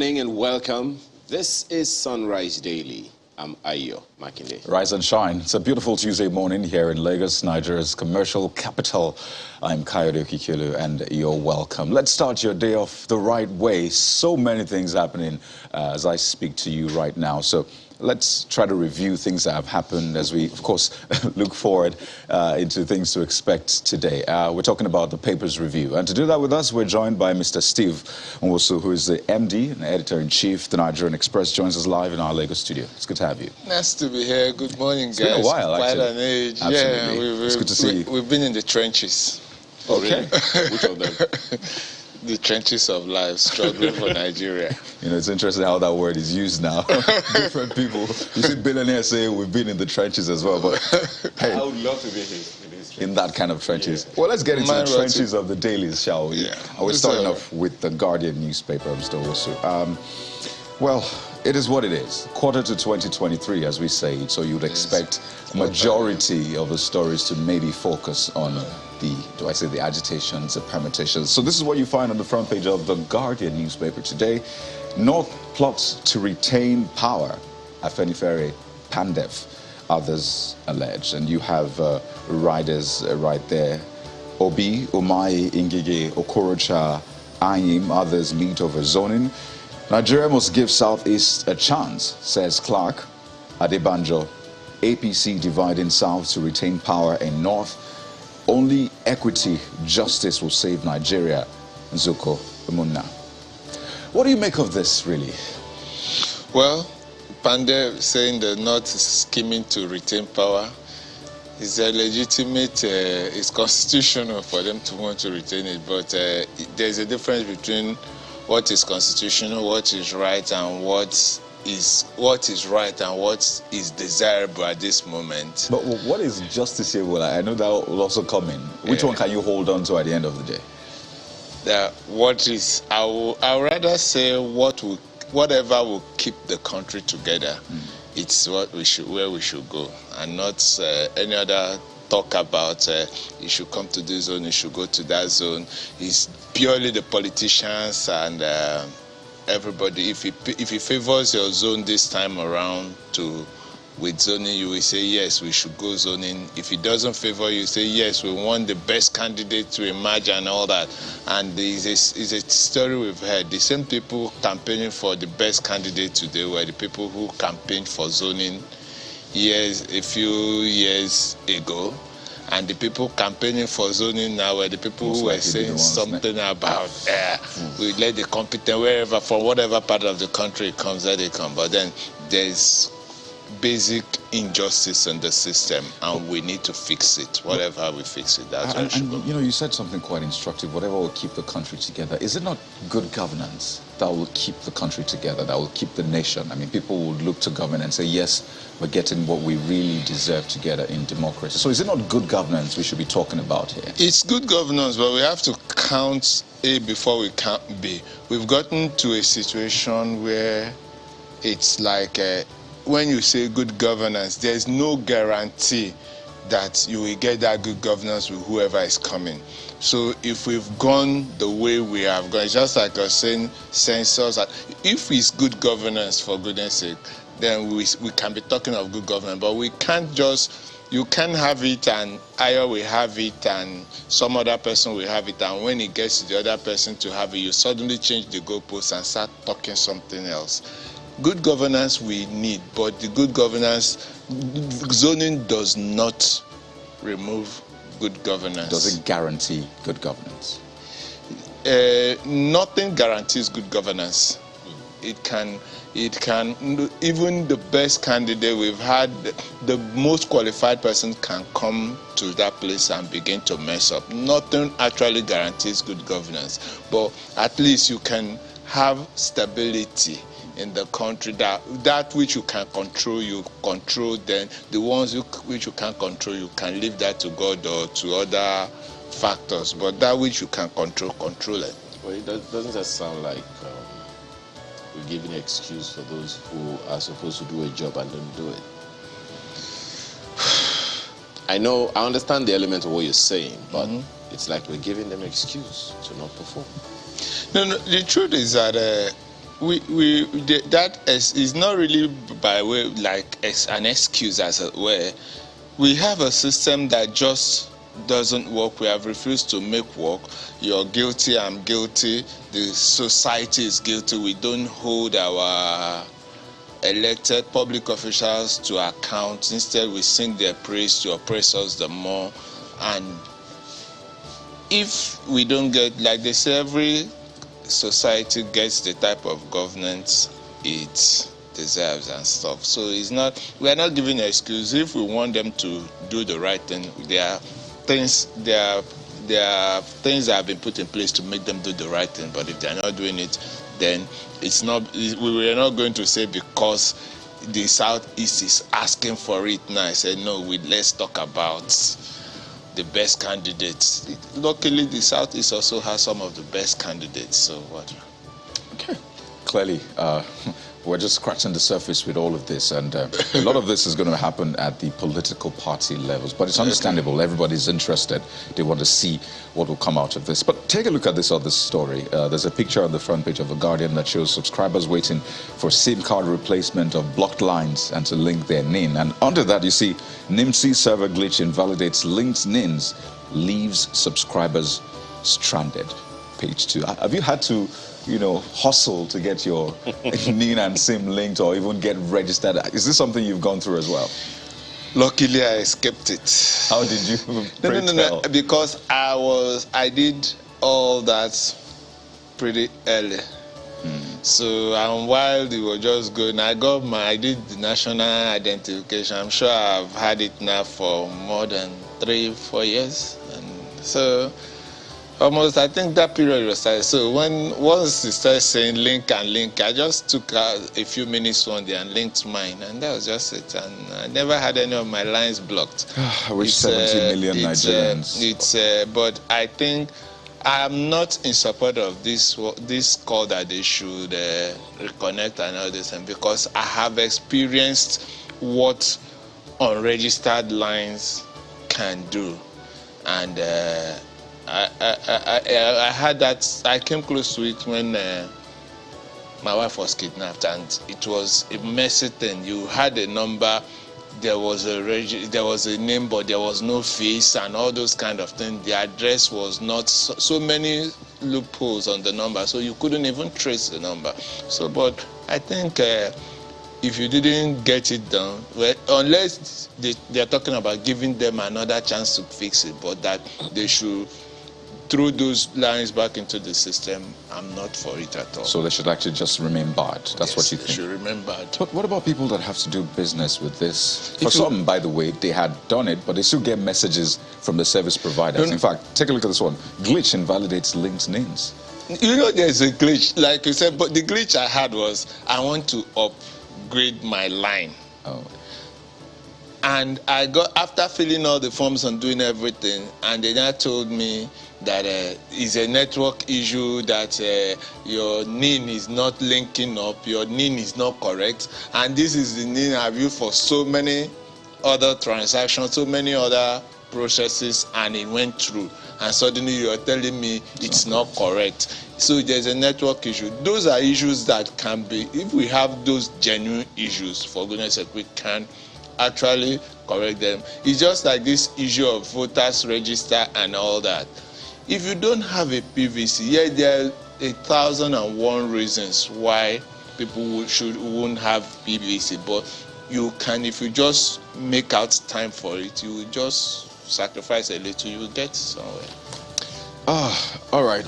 morning and welcome. This is Sunrise Daily. I'm Ayo Makinde. Rise and shine. It's a beautiful Tuesday morning here in Lagos, Nigeria's commercial capital. I'm Kayode Okikelu and you're welcome. Let's start your day off the right way. So many things happening as I speak to you right now. So let's try to review things that have happened as we, of course, look forward into things to expect today. We're talking about the papers review. And to do that with us, we're joined by Mr. Steve Nwosu, who is the MD and editor-in-chief. The Nigerian Express joins us live in our Lagos studio. It's good to have you. Nice to be here. Good morning, guys. It's been a while, Quite actually. an age. Absolutely. Yeah, It's good to see you. We've been in the trenches. Okay. Which of them? The trenches of life, struggling for Nigeria. You know, it's interesting how that word is used now. Different people. You see billionaires say we've been in the trenches as well, but hey, I would love to be in that kind of trenches. Yeah. Well, let's get into Mine the wrote trenches of the dailies, shall we? Yeah. We're starting off with the Guardian newspaper, Mr. Nwosu. Well, it is what it is. Quarter to 2023, as we say, so you'd expect majority of the stories to maybe focus on the agitations, the permutations. So this is what you find on the front page of the Guardian newspaper today. North plots to retain power. Afenifere Pandef, others allege. And you have riders right there. Obi, Umahi, Ngige, Okorocha, Anyim, others meet over zoning. Nigeria must give Southeast a chance, says Clark. Adebanjo, APC dividing South to retain power in North. Only equity, justice will save Nigeria. Nzuko Umunna. What do you make of this, really? Well, Pandey saying the North is scheming to retain power is a legitimate, it's constitutional for them to want to retain it, but there's a difference between what is constitutional, what is right, and what is right and what is desirable at this moment. But what is justiciable? I know that will also come in. Which one can you hold on to at the end of the day? I would rather say whatever will keep the country together. It's where we should go, and not any other talk about you should come to this zone, you should go to that zone. It's purely the politicians and everybody. If he favors your zone this time around with zoning, you will say yes, we should go zoning. If he doesn't favor you, say yes, we want the best candidate to emerge and all that. And it's a story we've heard. The same people campaigning for the best candidate today were the people who campaigned for zoning a few years ago. And the people campaigning for zoning now were the people who were saying something about we let the competent, wherever, from whatever part of the country it comes, there they come. But then there's basic injustice in the system, and we need to fix it. Whatever we fix it, that's where it should go. You know, you said something quite instructive. Whatever will keep the country together. Is it not good governance that will keep the country together, that will keep the nation? I mean, people would look to government and say, yes, we're getting what we really deserve together in democracy. So is it not good governance we should be talking about here? It's good governance, but we have to count A before we count B. We've gotten to a situation where it's like when you say good governance, there's no guarantee that you will get that good governance with whoever is coming. So if we've gone the way we have gone, it's just like I was saying, census, if it's good governance, for goodness sake, then we can be talking of good governance, but we can't just, you can't have it and Ayo will have it and some other person will have it, and when it gets to the other person to have it, you suddenly change the goalposts and start talking something else. Good governance we need, but the good governance, zoning does not remove good governance. Does it guarantee good governance? Nothing guarantees good governance. It can, even the best candidate we've had, the most qualified person can come to that place and begin to mess up. Nothing actually guarantees good governance, but at least you can have stability in the country. That which you can control, you control. Then the ones which you can't control, you can leave that to God or to other factors. But that which you can control, control it. Well, doesn't that sound like we're giving an excuse for those who are supposed to do a job and don't do it? I understand the element of what you're saying, but it's like we're giving them an excuse to not perform. No, the truth is that that is not really by way like an excuse, as it were. We have a system that just doesn't work. We have refused to make work. You're guilty, I'm guilty, the society is guilty. We don't hold our elected public officials to account. Instead, we sing their praise to oppress us the more. And if we don't get, like they say, every society gets the type of governance it deserves and stuff. So it's not, we are not giving an excuse. If we want them to do the right thing, there are things that have been put in place to make them do the right thing. But if they are not doing it, then it's not. We are not going to say because the Southeast is asking for it now. I said no. Let's talk about the best candidates. Luckily, the Southeast also has some of the best candidates. So what? Okay. Clearly, we're just scratching the surface with all of this, and a lot of this is going to happen at the political party levels. But it's understandable. Everybody's interested. They want to see what will come out of this. But take a look at this other story. There's a picture on the front page of The Guardian that shows subscribers waiting for SIM card replacement of blocked lines and to link their NIN. And under that, you see NIMC server glitch invalidates linked NINs, leaves subscribers stranded. Page 2. Have you had to, hustle to get your NIN and SIM linked or even get registered? Is this something you've gone through as well? Luckily, I escaped it. How did you? No, because I did all that pretty early. So while they were just going, I did the national identification. I'm sure I've had it now for more than 3-4 years, and so. Almost, I think that period was started. So once they started saying link, I just took a few minutes one day and linked mine, and that was just it. And I never had any of my lines blocked. I wish 70 million Nigerians. But I think I'm not in support of this call that they should reconnect and all this, and because I have experienced what unregistered lines can do, and. I had that. I came close to it when my wife was kidnapped, and it was a messy thing. You had a number, there was a name, but there was no face, and all those kind of things. The address was not so many loopholes on the number, so you couldn't even trace the number. So, but I think if you didn't get it done, well, unless they're talking about giving them another chance to fix it, but that they should throw those lines back into the system, I'm not for it at all. So they should actually just remain barred. That's what you think? They should remain barred. But what about people that have to do business with this? For some, by the way, they had done it, but they still get messages from the service providers. In fact, take a look at this one. Glitch invalidates linked NINs. There's a glitch, like you said, but the glitch I had was I want to upgrade my line. Oh. And I got, after filling all the forms and doing everything, and they now told me that it's a network issue, that your NIN is not linking up, your NIN is not correct, and this is the NIN I've used for so many other transactions, so many other processes, and it went through. And suddenly you're telling me it's not correct. So there's a network issue. Those are issues that can be, if we have those genuine issues, for goodness sake, we can actually correct them. It's just like this issue of voters register and all that. If you don't have a PVC, there are 1,001 reasons why people wouldn't have PVC, but you can, if you just make out time for it, you will just sacrifice a little, you will get somewhere. All right.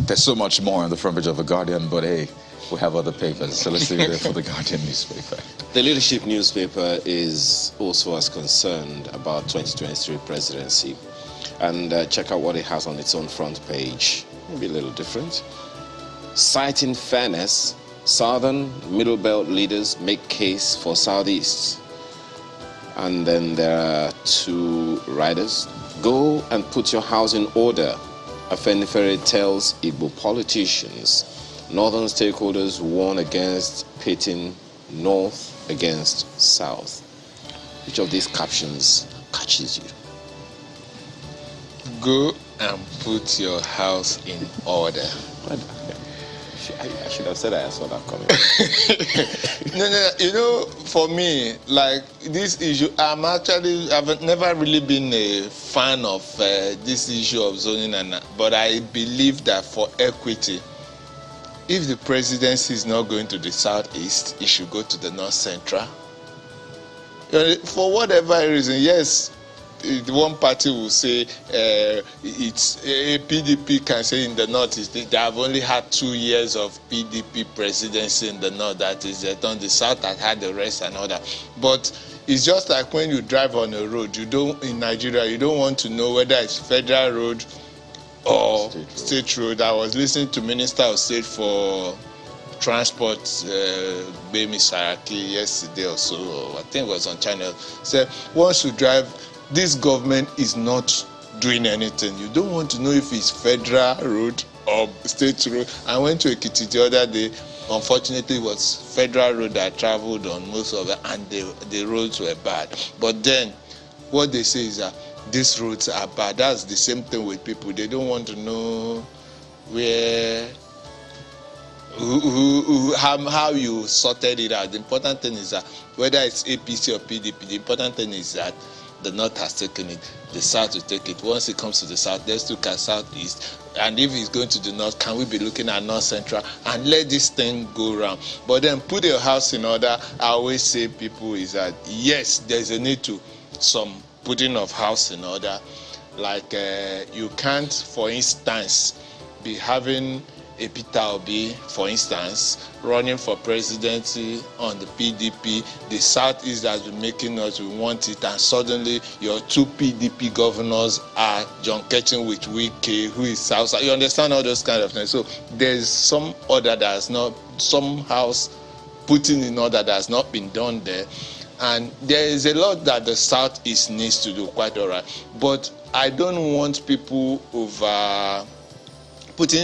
There's so much more on the front page of The Guardian, but hey, we have other papers, so let's leave it there for The Guardian newspaper. The leadership newspaper is also as concerned about 2023 presidency. And check out what it has on its own front page. Maybe a little different. Citing fairness, Southern Middle Belt leaders make case for Southeast. And then there are two riders. Go and put your house in order. Afenifere tells Igbo politicians. Northern stakeholders warn against pitting North against South. Which of these captions catches you? Go and put your house in order. I should have said I saw that coming. No. You know, for me, like this issue, I've never really been a fan of this issue of zoning, but I believe that for equity, if the presidency is not going to the southeast, it should go to the north central. For whatever reason, yes. The one party will say it's a PDP can say in the north they have only had 2 years of PDP presidency in the north. That is, on the south that had the rest and all that. But it's just like when you drive on a road, in Nigeria, you don't want to know whether it's federal road or state road. I was listening to Minister of State for Transport, Bemi Saraki, yesterday or so, or I think it was on channel. Said once you drive, this government is not doing anything. You don't want to know if it's federal road or state road. I went to Ekiti the other day. Unfortunately, it was federal road that I traveled on most of it, and the roads were bad. But then, what they say is that these roads are bad. That's the same thing with people. They don't want to know where, how you sorted it out. The important thing is that whether it's APC or PDP, the important thing is that the north has taken it, the south will take it. Once it comes to the south, let's look at southeast. And if it's going to the north, can we be looking at north central and let this thing go round? But then put your house in order. I always say people is that yes, there's a need to some putting of house in order. Like you can't, for instance, be having a Peter Obi, for instance, running for presidency on the PDP. The Southeast has been making us, we want it, and suddenly your 2 PDP governors are John Ketchum with Wike, who is South. You understand all those kind of things. So there's some order that has not, some house putting in order that has not been done there. And there is a lot that the Southeast needs to do, quite all right. But I don't want people over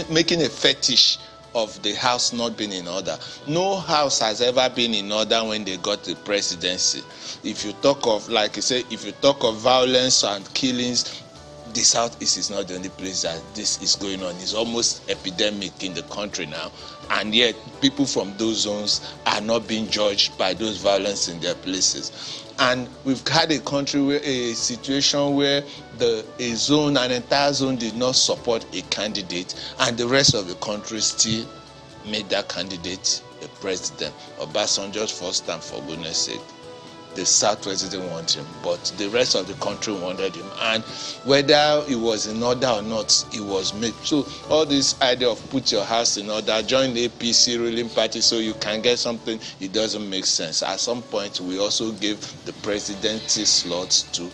making a fetish of the house not being in order. No house has ever been in order when they got the presidency. If you talk of, like you say, if you talk of violence and killings, the Southeast is not the only place that this is going on. It's almost epidemic in the country now. And yet, people from those zones are not being judged by those violence in their places. And we've had a country where a situation where a zone, an entire zone did not support a candidate, and the rest of the country still made that candidate a president. Obasanjo's first time, for goodness sake. The Southwest didn't want him, but the rest of the country wanted him. And whether it was in order or not, it was made. So all this idea of put your house in order, join the APC ruling party so you can get something, it doesn't make sense. At some point, we also gave the presidency slots to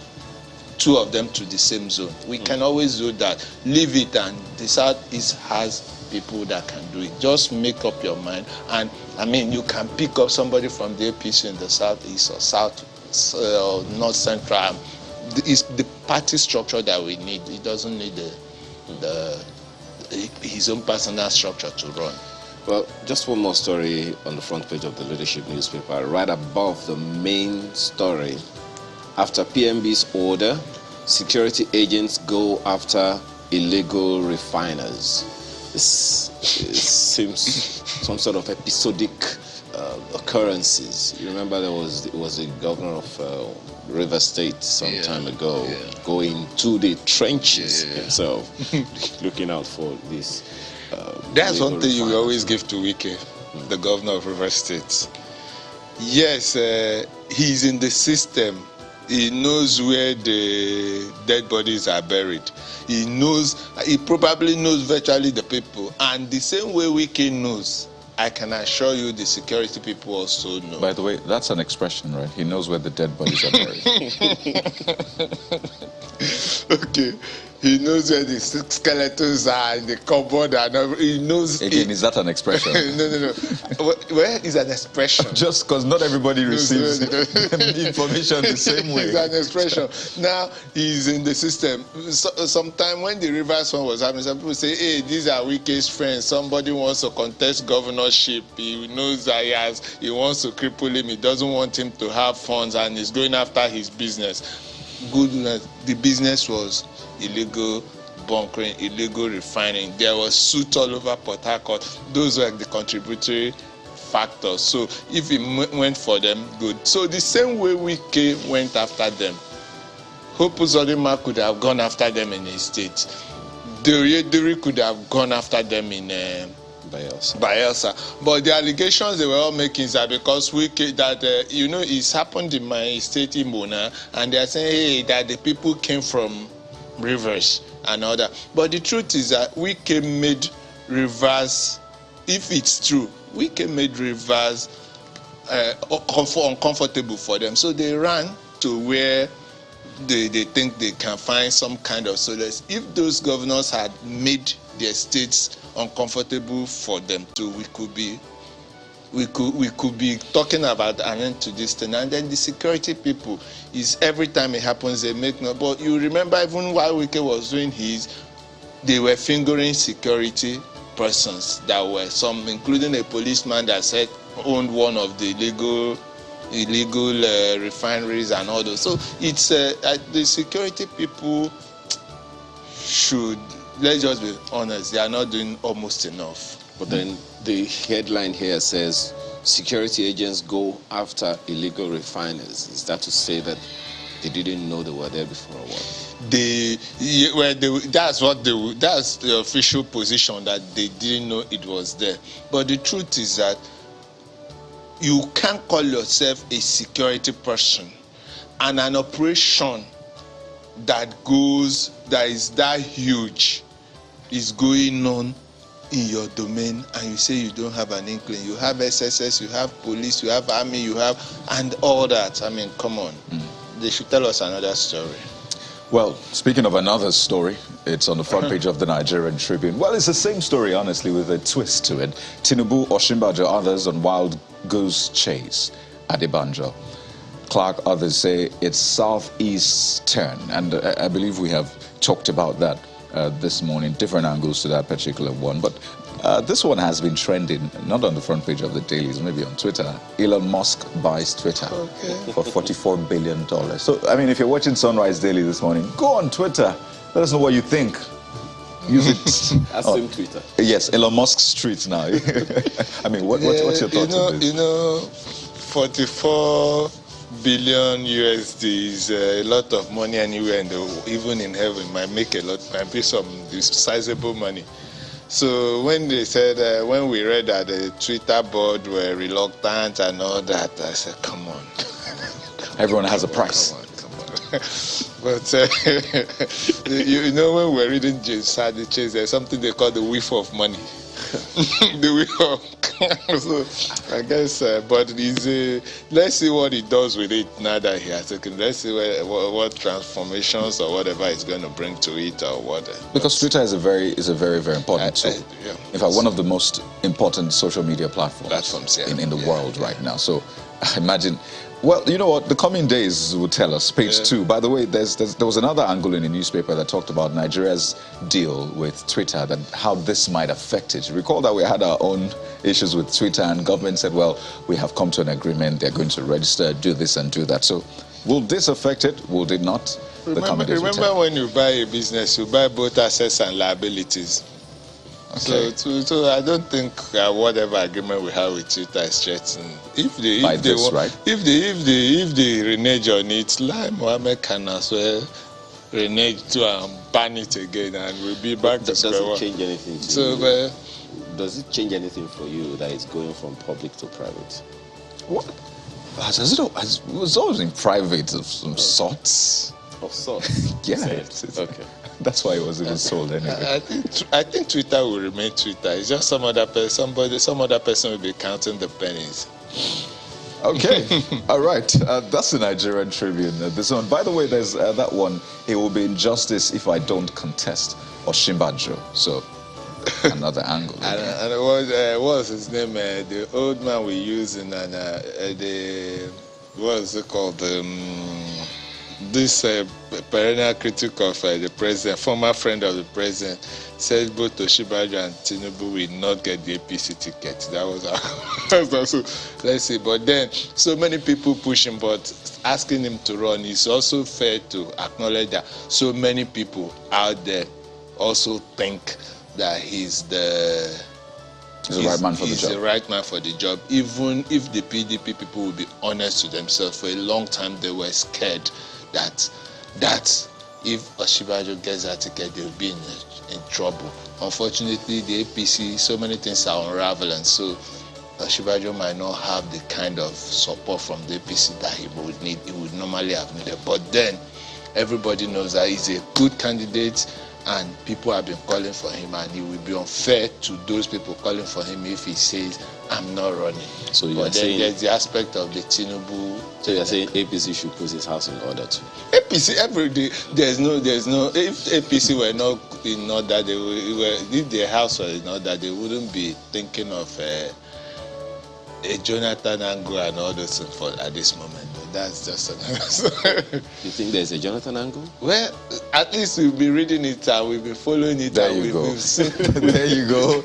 2 of them to the same zone. We can always do that. Leave it, and the Southeast has people that can do it. Just make up your mind. And I mean, you can pick up somebody from the APC in the Southeast or South or North Central. It's the party structure that we need. It doesn't need his own personal structure to run. Well, just one more story on the front page of the Leadership newspaper, right above the main story. After PMB's order, security agents go after illegal refiners. This seems some sort of episodic occurrences. You remember it was the governor of River State some time ago going to the trenches himself, looking out for this. That's one thing you always give to Wike, the governor of River State. Yes, he's in the system. He knows where the dead bodies are buried. He probably knows virtually the people. And the same way Wike knows, I can assure you the security people also know. By the way, that's an expression, right? He knows where the dead bodies are buried. Okay. He knows where the skeletons are in the cupboard, and he knows. Again, is that an expression? No. Where is an expression? Just because not everybody receives information the same way. It's an expression. Now he's in the system. Sometime when the Rivers one was happening, some people say, "Hey, these are Wike's friends. Somebody wants to contest governorship. He knows that he wants to cripple him. He doesn't want him to have funds, and he's going after his business." Goodness, the business was illegal bunkering, illegal refining. There was soot all over Port Harcourt. Those were the contributory factors. So if it went for them, good. So the same way Wike went after them, Hope Uzodinma could have gone after them in his state. Dere could have gone after them in Bayelsa. But the allegations they were all making is that because Wike, that it's happened in my state in Mona, and they are saying, hey, that the people came from Rivers and all that. But the truth is that Wike made Rivers, if it's true, Wike made Rivers uncomfortable for them. So they ran to where they think they can find some kind of solace. If those governors had made their states uncomfortable for them too, we could be talking about an end to this thing. And then the security people is every time it happens they make no. But you remember even while Wike was doing his, they were fingering security persons that were some, including a policeman that said owned one of the illegal refineries and all those. So it's the security people should, let's just be honest, they are not doing almost enough. But then the headline here says security agents go after illegal refiners. Is that to say that they didn't know they were there before or what? That's the official position, that they didn't know it was there. But the truth is that you can't call yourself a security person and an operation that is that huge is going on in your domain, and you say you don't have an inkling. You have SSS, you have police, you have army, you have, and all that. I mean, come on. They should tell us another story. Well, speaking of another story, it's on the front page of the Nigerian Tribune. Well, it's the same story, honestly, with a twist to it. Tinubu, Osinbajo, others on wild goose chase at Ibanjo. Clark, others say it's southeast turn, and I believe we have talked about that this morning, different angles to that particular one. But this one has been trending, not on the front page of the dailies, maybe on Twitter. Elon Musk buys Twitter for $44 billion. So, I mean, if you're watching Sunrise Daily this morning, go on Twitter. Let us know what you think. Use it. Ask him Twitter. Yes, Elon Musk's tweets now. I mean, what's your thoughts on this? 44 billion USD is a lot of money anywhere in even in heaven. Might be some sizable money. So when they said, when we read that the Twitter board were reluctant and all that, I said, come on. Everyone has a price. Come on. But you know, when we're reading James Hardy Chase, there's something they call the whiff of money. The whiff of so I guess, but let's see what he does with it now that he has taken. Let's see what transformations or whatever it's going to bring to it or what. Because Twitter is a very, very important tool. Yeah. In fact, one of the most important social media platforms yeah. in the world right now. So I imagine. Well, you know what? The coming days will tell us. Page 2. By the way, there was another angle in the newspaper that talked about Nigeria's deal with Twitter, that how this might affect it. Recall that we had our own issues with Twitter, and government said, well, we have come to an agreement. They're going to register, do this and do that. So will this affect it? Will it not? Remember when you buy a business, you buy both assets and liabilities. Okay. So I don't think whatever agreement we have with Twitter is threatened. If they renege on it, like Mohammed can as well renege to and ban it again, and we'll be back to square one. Does it change anything? Does it change anything for you that it's going from public to private? What? It was always in private of some sorts. Of sorts? Yeah. Okay. That's why it was even sold anyway. I think Twitter will remain Twitter. It's just some other person will be counting the pennies. Okay. All right. That's the Nigerian Tribune. This one. By the way, there's that one. It will be injustice if I don't contest Osinbajo. So another angle. And what was his name? The old man we use in what is it called? This perennial critic of the president, former friend of the president, said both Osinbajo and Tinubu will not get the APC ticket. That was also, let's see. But then, so many people push him, but asking him to run, it's also fair to acknowledge that so many people out there also think that he's the right man for the job. He's the right man for the job. Even if the PDP people will be honest to themselves, for a long time they were scared that if Osinbajo gets that ticket, they'll be in trouble. Unfortunately, the APC, so many things are unraveling. So Osinbajo might not have the kind of support from the APC that he would normally have needed. But then everybody knows that he's a good candidate, and people have been calling for him, and it will be unfair to those people calling for him if he says, I'm not running. So but then there's the aspect of the Tinubu. So you're saying APC should put his house in order too? APC every day, there's no, if APC were not in order, if their house were in order, they wouldn't be thinking of a Jonathan angle and all those things at this moment. But that's just another. You think there's a Jonathan angle? Well, at least we've been reading it and we've been following it. There you go. There you go.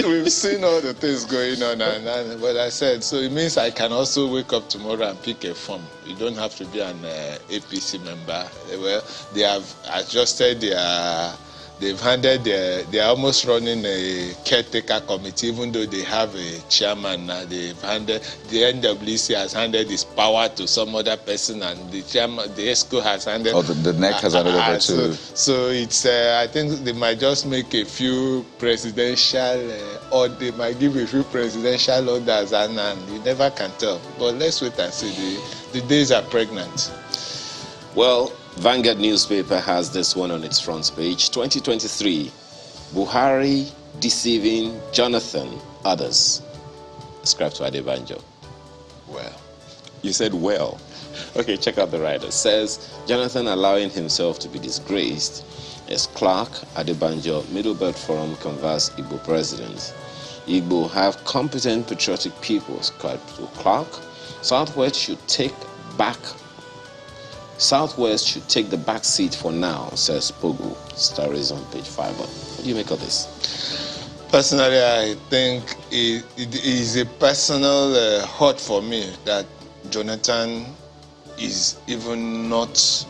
We've seen all the things going on. And what I said, so it means I can also wake up tomorrow and pick a form. You don't have to be an APC member. Well, they have adjusted their. They've handed they're almost running a caretaker committee, even though they have a chairman now. The NWC has handed its power to some other person, and the chairman, the ESCO has handed. Oh, the NEC has handed over too. So it's, I think they might just make a few presidential, or they might give a few presidential orders, and you never can tell. But let's wait and see. The days are pregnant. Well, Vanguard newspaper has this one on its front page. 2023, Buhari deceiving Jonathan, others. Ascribed to Adebanjo. Well. You said well. Okay, check out the writer. Says, Jonathan allowing himself to be disgraced as Clark, Adebanjo, Middlebelt Forum converse Igbo presidents. Igbo have competent patriotic people, ascribed to Clark. Southwest should take the back seat for now, says Pogu. Stories on page 5. What do you make of this? Personally, I think it is a personal hurt for me that Jonathan is even not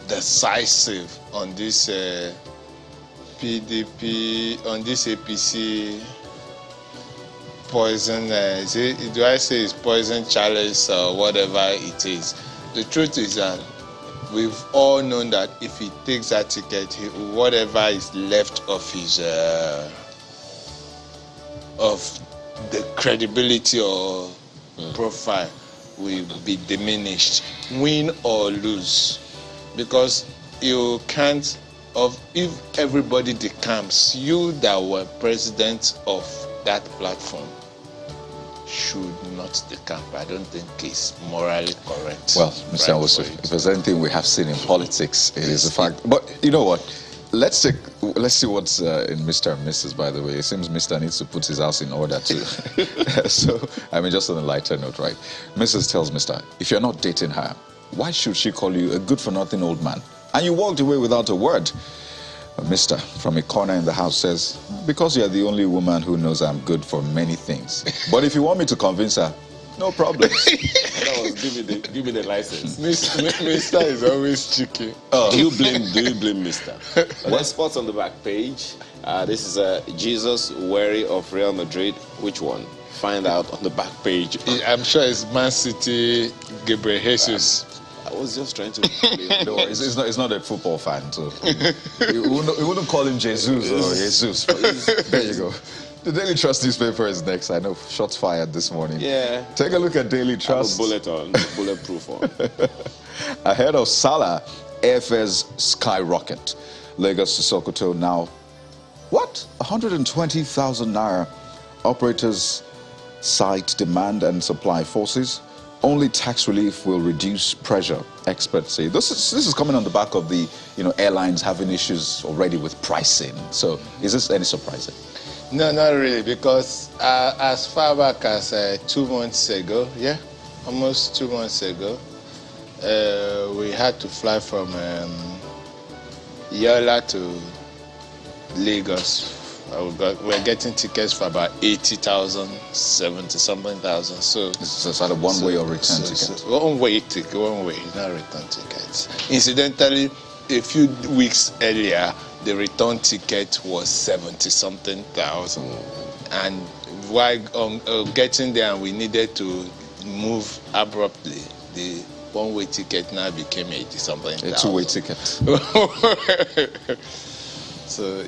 decisive on this PDP, on this APC poison. Do I say it's poison chalice or whatever it is? The truth is that we've all known that if he takes that ticket, whatever is left of his of the credibility or profile will be diminished, win or lose, because you can't. If everybody decamps, you that were president of that platform should not decamp. I don't think it's morally correct. Well, Mr. Awosu, if there's anything we have seen in politics, it is a fact. But you know what? Let's see what's in Mr. and Mrs., by the way. It seems Mr. needs to put his house in order too. So, I mean, just on a lighter note, right? Mrs. tells Mr., if you're not dating her, why should she call you a good-for-nothing old man? And you walked away without a word. Mr. from a corner in the house says, because you're the only woman who knows I'm good for many things. But if you want me to convince her, no problem. That was give me the license. Mr. is always cheeky. Do you blame Mr.? There's spots on the back page. This is Jesus wary of Real Madrid. Which one? Find out on the back page. I'm sure it's Man City, Gabriel Jesus. I was just trying to. No, it's not a football fan, so you wouldn't call him Jesus or Jesus. There you go. The Daily Trust newspaper is next. I know shots fired this morning. Yeah. Take a look at Daily Trust. Bulletproof on. Ahead of Salah, airfares skyrocket. Lagos to Sokoto now. What? 120,000 naira. Operators cite demand and supply forces. Only tax relief will reduce pressure, experts say. This is coming on the back of the airlines having issues already with pricing. So is this any surprising? No, not really, because as far back as 2 months ago, almost 2 months ago, we had to fly from Yola to Lagos. We're getting tickets for about 80,000, 70-something thousand. So it's a one-way or return ticket? One-way ticket, one-way, not return tickets. Incidentally, a few weeks earlier, the return ticket was 70-something thousand. And while getting there, and we needed to move abruptly, the one-way ticket now became 80-something thousand. A two-way ticket. So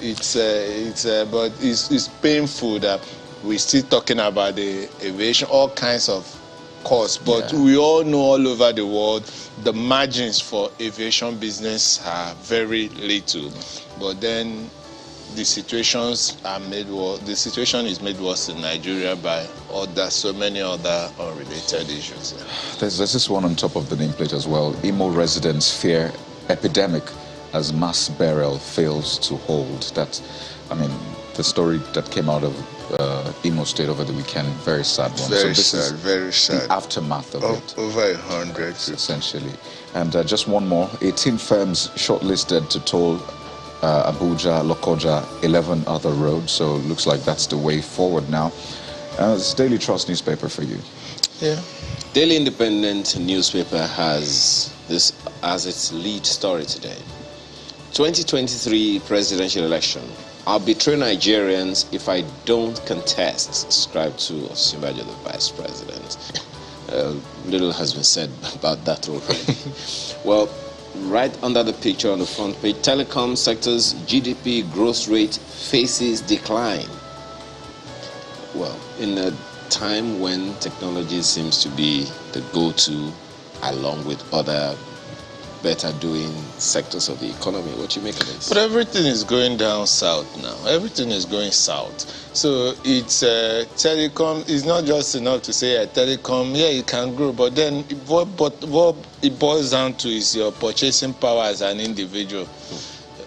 but it's painful that we're still talking about the aviation, all kinds of costs. But we all know all over the world the margins for aviation business are very little. But then the situations are made worse. The situation is made worse in Nigeria by so many other unrelated issues. There's this one on top of the nameplate as well. Imo residents fear epidemic as mass burial fails to hold. That, I mean, the story that came out of Imo State over the weekend, very sad one. Very sad, very sad. The aftermath of it. Over 100. Essentially. And just one more. 18 firms shortlisted to toll Abuja, Lokoja, 11 other roads. So it looks like that's the way forward now. It's Daily Trust newspaper for you. Yeah. Daily Independent newspaper has this as its lead story today. 2023 presidential election. I'll betray Nigerians if I don't contest, subscribe to Osinbajo, the vice president. Little has been said about that already. Well, right under the picture on the front page, telecom sector's GDP growth rate faces decline. Well, in a time when technology seems to be the go-to along with other better doing sectors of the economy, what do you make of this? But everything is going down south now. Everything is going south. So it's telecom. It's not just enough to say telecom, yeah, it can grow, but then what it boils down to is your purchasing power as an individual.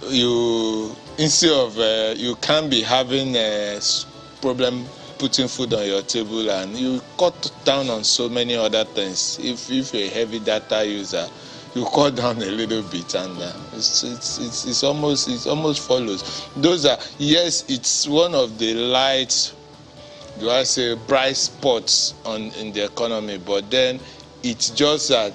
You, instead of you can't be having a problem putting food on your table, and you cut down on so many other things. If you're a heavy data user, you cut down a little bit, and it's almost follows. Those are, yes, it's one of the light, do I say, bright spots in the economy, but then it's just that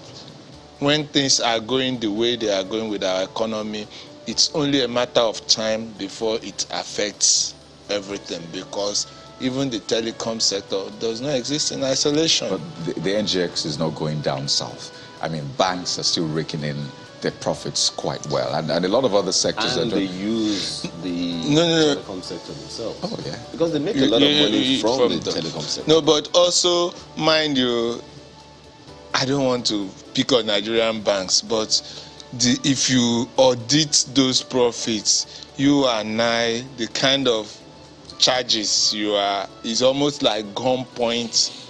when things are going the way they are going with our economy, it's only a matter of time before it affects everything, because even the telecom sector does not exist in isolation. But the NGX is not going down south. I mean, banks are still raking in their profits quite well, and a lot of other sectors. And they use the telecom sector themselves. Oh, yeah. Because they make a lot of money from the telecom sector. No, but also, mind you, I don't want to pick on Nigerian banks, but if you audit those profits, you and I, the kind of charges you are, is almost like gunpoint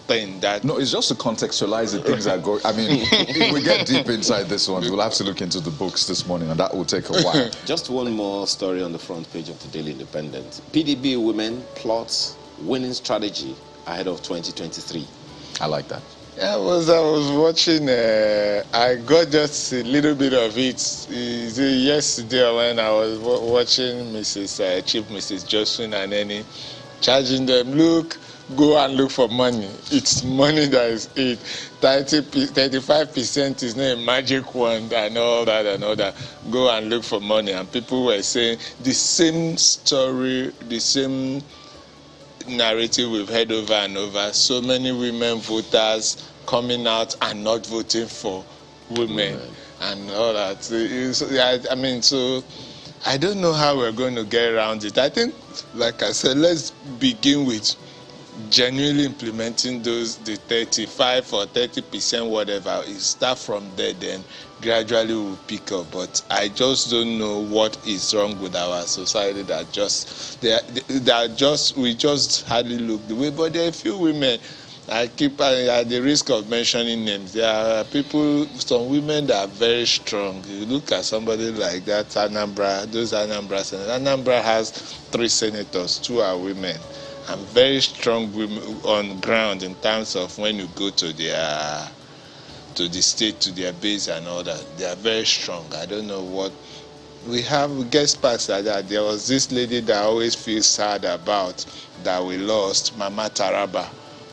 thing. That no, it's just to contextualize the things that go. I mean, if we get deep inside this one, we'll have to look into the books this morning, and that will take a while. Just one more story on the front page of the Daily Independent. PDB women plots winning strategy ahead of 2023. I like that. I was watching. I got just a little bit of it. Yesterday when I was watching Chief Mrs. Josephine and Annie charging them, look, go and look for money. It's money that is it. 35% is not a magic wand and all that. Go and look for money. And people were saying the same story, the same narrative we've heard over and over. So many women voters coming out and not voting for women and all that. So I don't know how we're going to get around it. I think, like I said, let's begin with genuinely implementing the 35 or 30%, whatever. You start from there, then gradually we'll pick up. But I just don't know what is wrong with our society we just hardly look the way. But there are a few women. At the risk of mentioning names, there are some women that are very strong. You look at somebody like that, those Anambra has 3 senators, 2 are women, and very strong women on ground in terms of when you go to the state, to their base and all that. They are very strong. I don't know what we have. Guest past like that. There was this lady that I always feel sad about that we lost, Mama Taraba,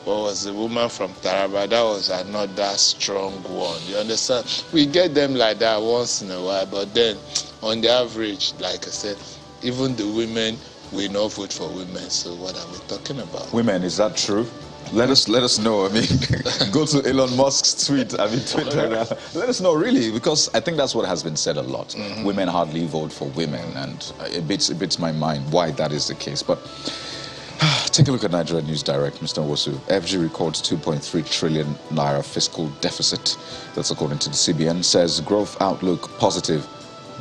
what was the woman from Taraba? That was another strong one. You understand? We get them like that once in a while, but then on the average, like I said, even the women will not vote for women. So what are we talking about? Women, is that true? Let us know. I mean, go to Elon Musk's tweet. I mean, Twitter. Let us know, really, because I think that's what has been said a lot. Women hardly vote for women, and it beats my mind why that is the case. But take a look at Nigeria News Direct, Mr. Nwosu. FG records 2.3 trillion naira fiscal deficit. That's according to the CBN. Says growth outlook positive,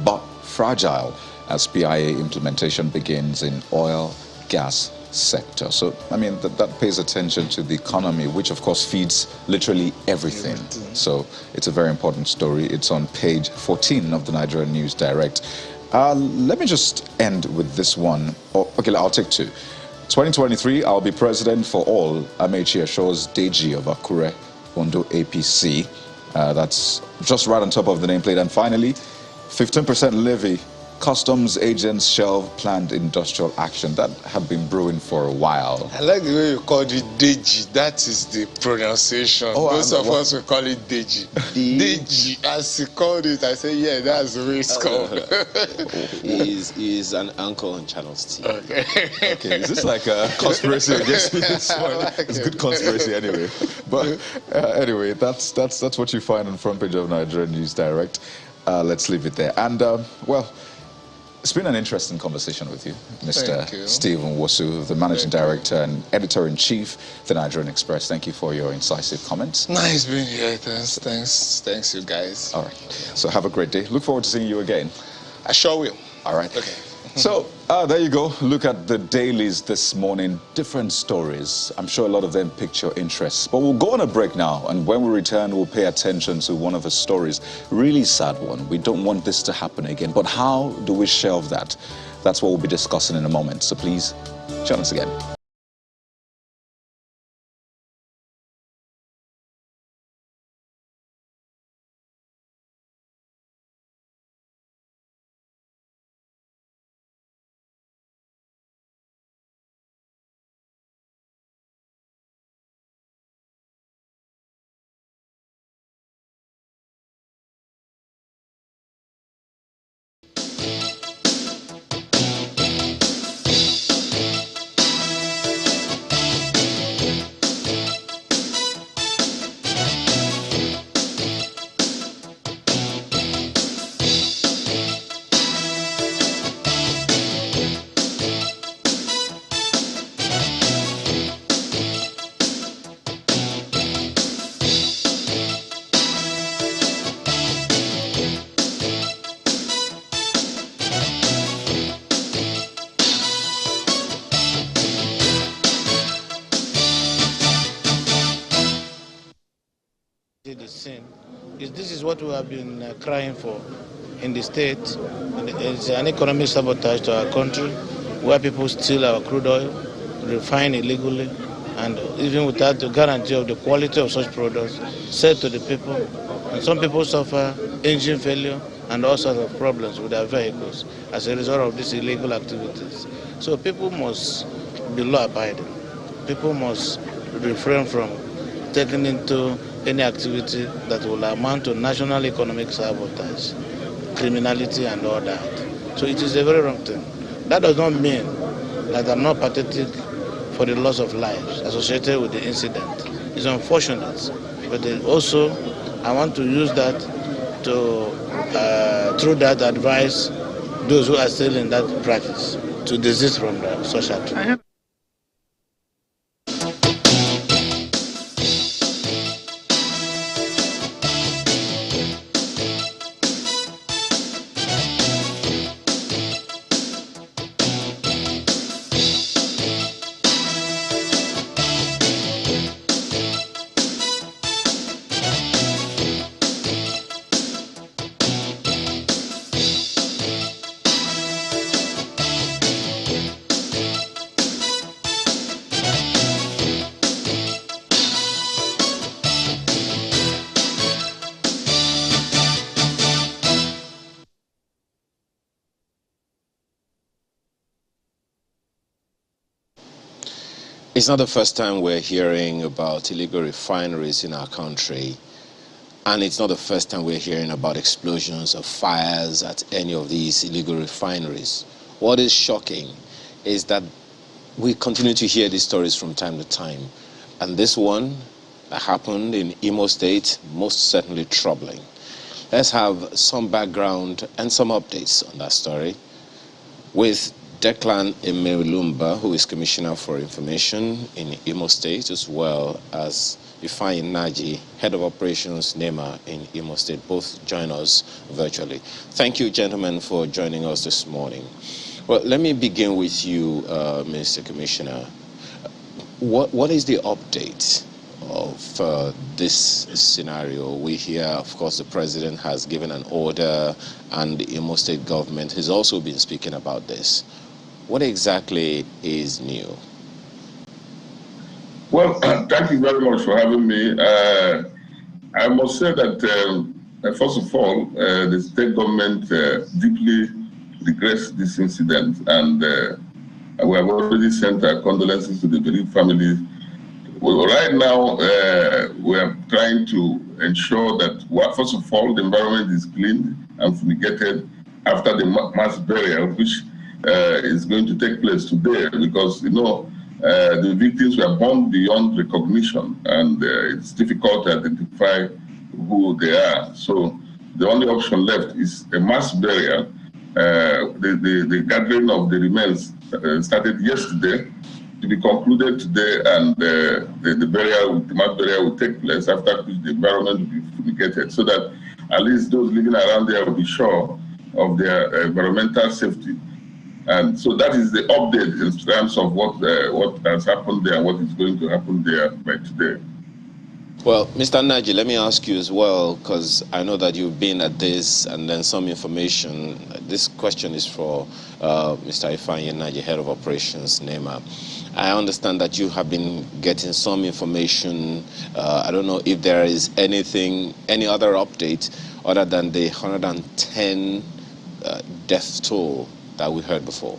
but fragile as PIA implementation begins in oil, gas sector. So, I mean, that pays attention to the economy, which of course feeds literally everything. So it's a very important story. It's on page 14 of the Nigeria News Direct. Let me just end with this one. Okay, I'll take two. 2023, I'll be president for all. Amechi assures Deji of Akure, Ondo APC. That's just right on top of the nameplate. And finally, 15% levy. Customs agents shelve planned industrial action. That had been brewing for a while. I like the way you called it Deji. That is the pronunciation. Most of us will call it Deji. Deji. As he called it, I say, yeah, that's the way it's called. He is an uncle on Channels T. Okay. Okay, is this like a conspiracy against me? It's good conspiracy anyway. But anyway, that's what you find on front page of Nigeria News Direct. Let's leave it there. And, well, it's been an interesting conversation with you, Mr. Stephen Nwosu, the Managing Director and Editor-in-Chief of the Nigerian Express. Thank you for your incisive comments. Nice being here. Thanks, you guys. All right. So have a great day. Look forward to seeing you again. I sure will. All right. Okay. So there you go. Look at the dailies this morning. Different stories. I'm sure a lot of them piqued your interest. But we'll go on a break now. And when we return, we'll pay attention to one of the stories. Really sad one. We don't want this to happen again. But how do we shelve that? That's what we'll be discussing in a moment. So please join us again. The sin is this is what we have been crying for in the state. It's an economic sabotage to our country, where people steal our crude oil, refine illegally, and even without the guarantee of the quality of such products, sell to the people. And some people suffer engine failure and all sorts of problems with their vehicles as a result of these illegal activities. So people must be law-abiding. People must refrain from taking into any activity that will amount to national economic sabotage, criminality and all that. So it is a very wrong thing. That does not mean that I'm not pathetic for the loss of lives associated with the incident. It's unfortunate, but also I want to use that to, through that, advise those who are still in that practice to desist from such activity. It's not the first time we're hearing about illegal refineries in our country, and it's not the first time we're hearing about explosions or fires at any of these illegal refineries. What is shocking is that we continue to hear these stories from time to time, and this one happened in Imo State, most certainly troubling. Let's have some background and some updates on that story with Declan Emeulumba, who is Commissioner for Information in Imo State, as well as Ifeanyi Naji, Head of Operations NEMA in Imo State. Both join us virtually. Thank you, gentlemen, for joining us this morning. Well, let me begin with you, Mr. Commissioner. What is the update of this scenario? We hear, of course, the president has given an order, and the Imo State government has also been speaking about this. What exactly is new? Well, thank you very much for having me. I must say that, first of all, the state government deeply regrets this incident, and we have already sent our condolences to the bereaved families. Well, right now, we are trying to ensure that, well, first of all, the environment is cleaned and fumigated after the mass burial, which is going to take place today, because, you know, the victims were born beyond recognition, and it's difficult to identify who they are. So the only option left is a mass burial. The gathering of the remains started yesterday, to be concluded today, and the mass burial will take place, after which the environment will be fumigated, so that at least those living around there will be sure of their environmental safety. And so that is the update in terms of what has happened there, what is going to happen there by today. Well, Mr. Naji, let me ask you as well, because I know that you've been at this, and then some information. This question is for Mr. Ifeanyi Naji, Head of Operations, NEMA. I understand that you have been getting some information. I don't know if there is any other update other than the 110 death toll that we heard before.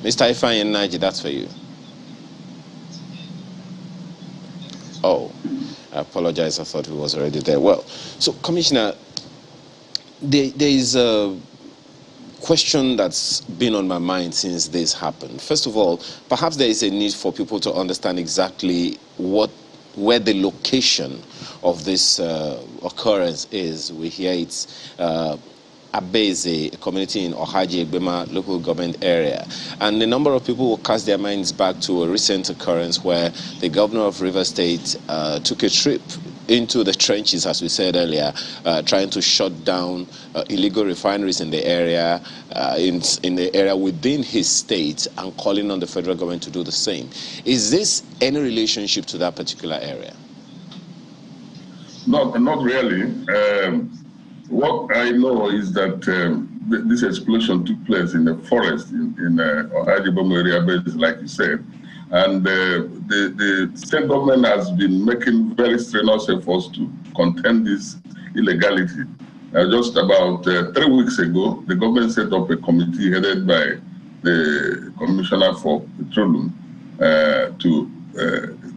Mr. Ifeanyi Naji, that's for you. Oh, I apologize. I thought he was already there. Well, so, Commissioner, there is a question that's been on my mind since this happened. First of all, perhaps there is a need for people to understand exactly where the location of this occurrence is. We hear it's Abeze, a community in Ohaji Egbema local government area. And a number of people will cast their minds back to a recent occurrence where the governor of Rivers State took a trip into the trenches, as we said earlier, trying to shut down illegal refineries in the area, in the area within his state, and calling on the federal government to do the same. Is this any relationship to that particular area? Not really. What I know is that this explosion took place in the forest in Ohajibom area, like you said. And the state government has been making very strenuous efforts to contain this illegality. Just about 3 weeks ago, the government set up a committee headed by the Commissioner for Petroleum to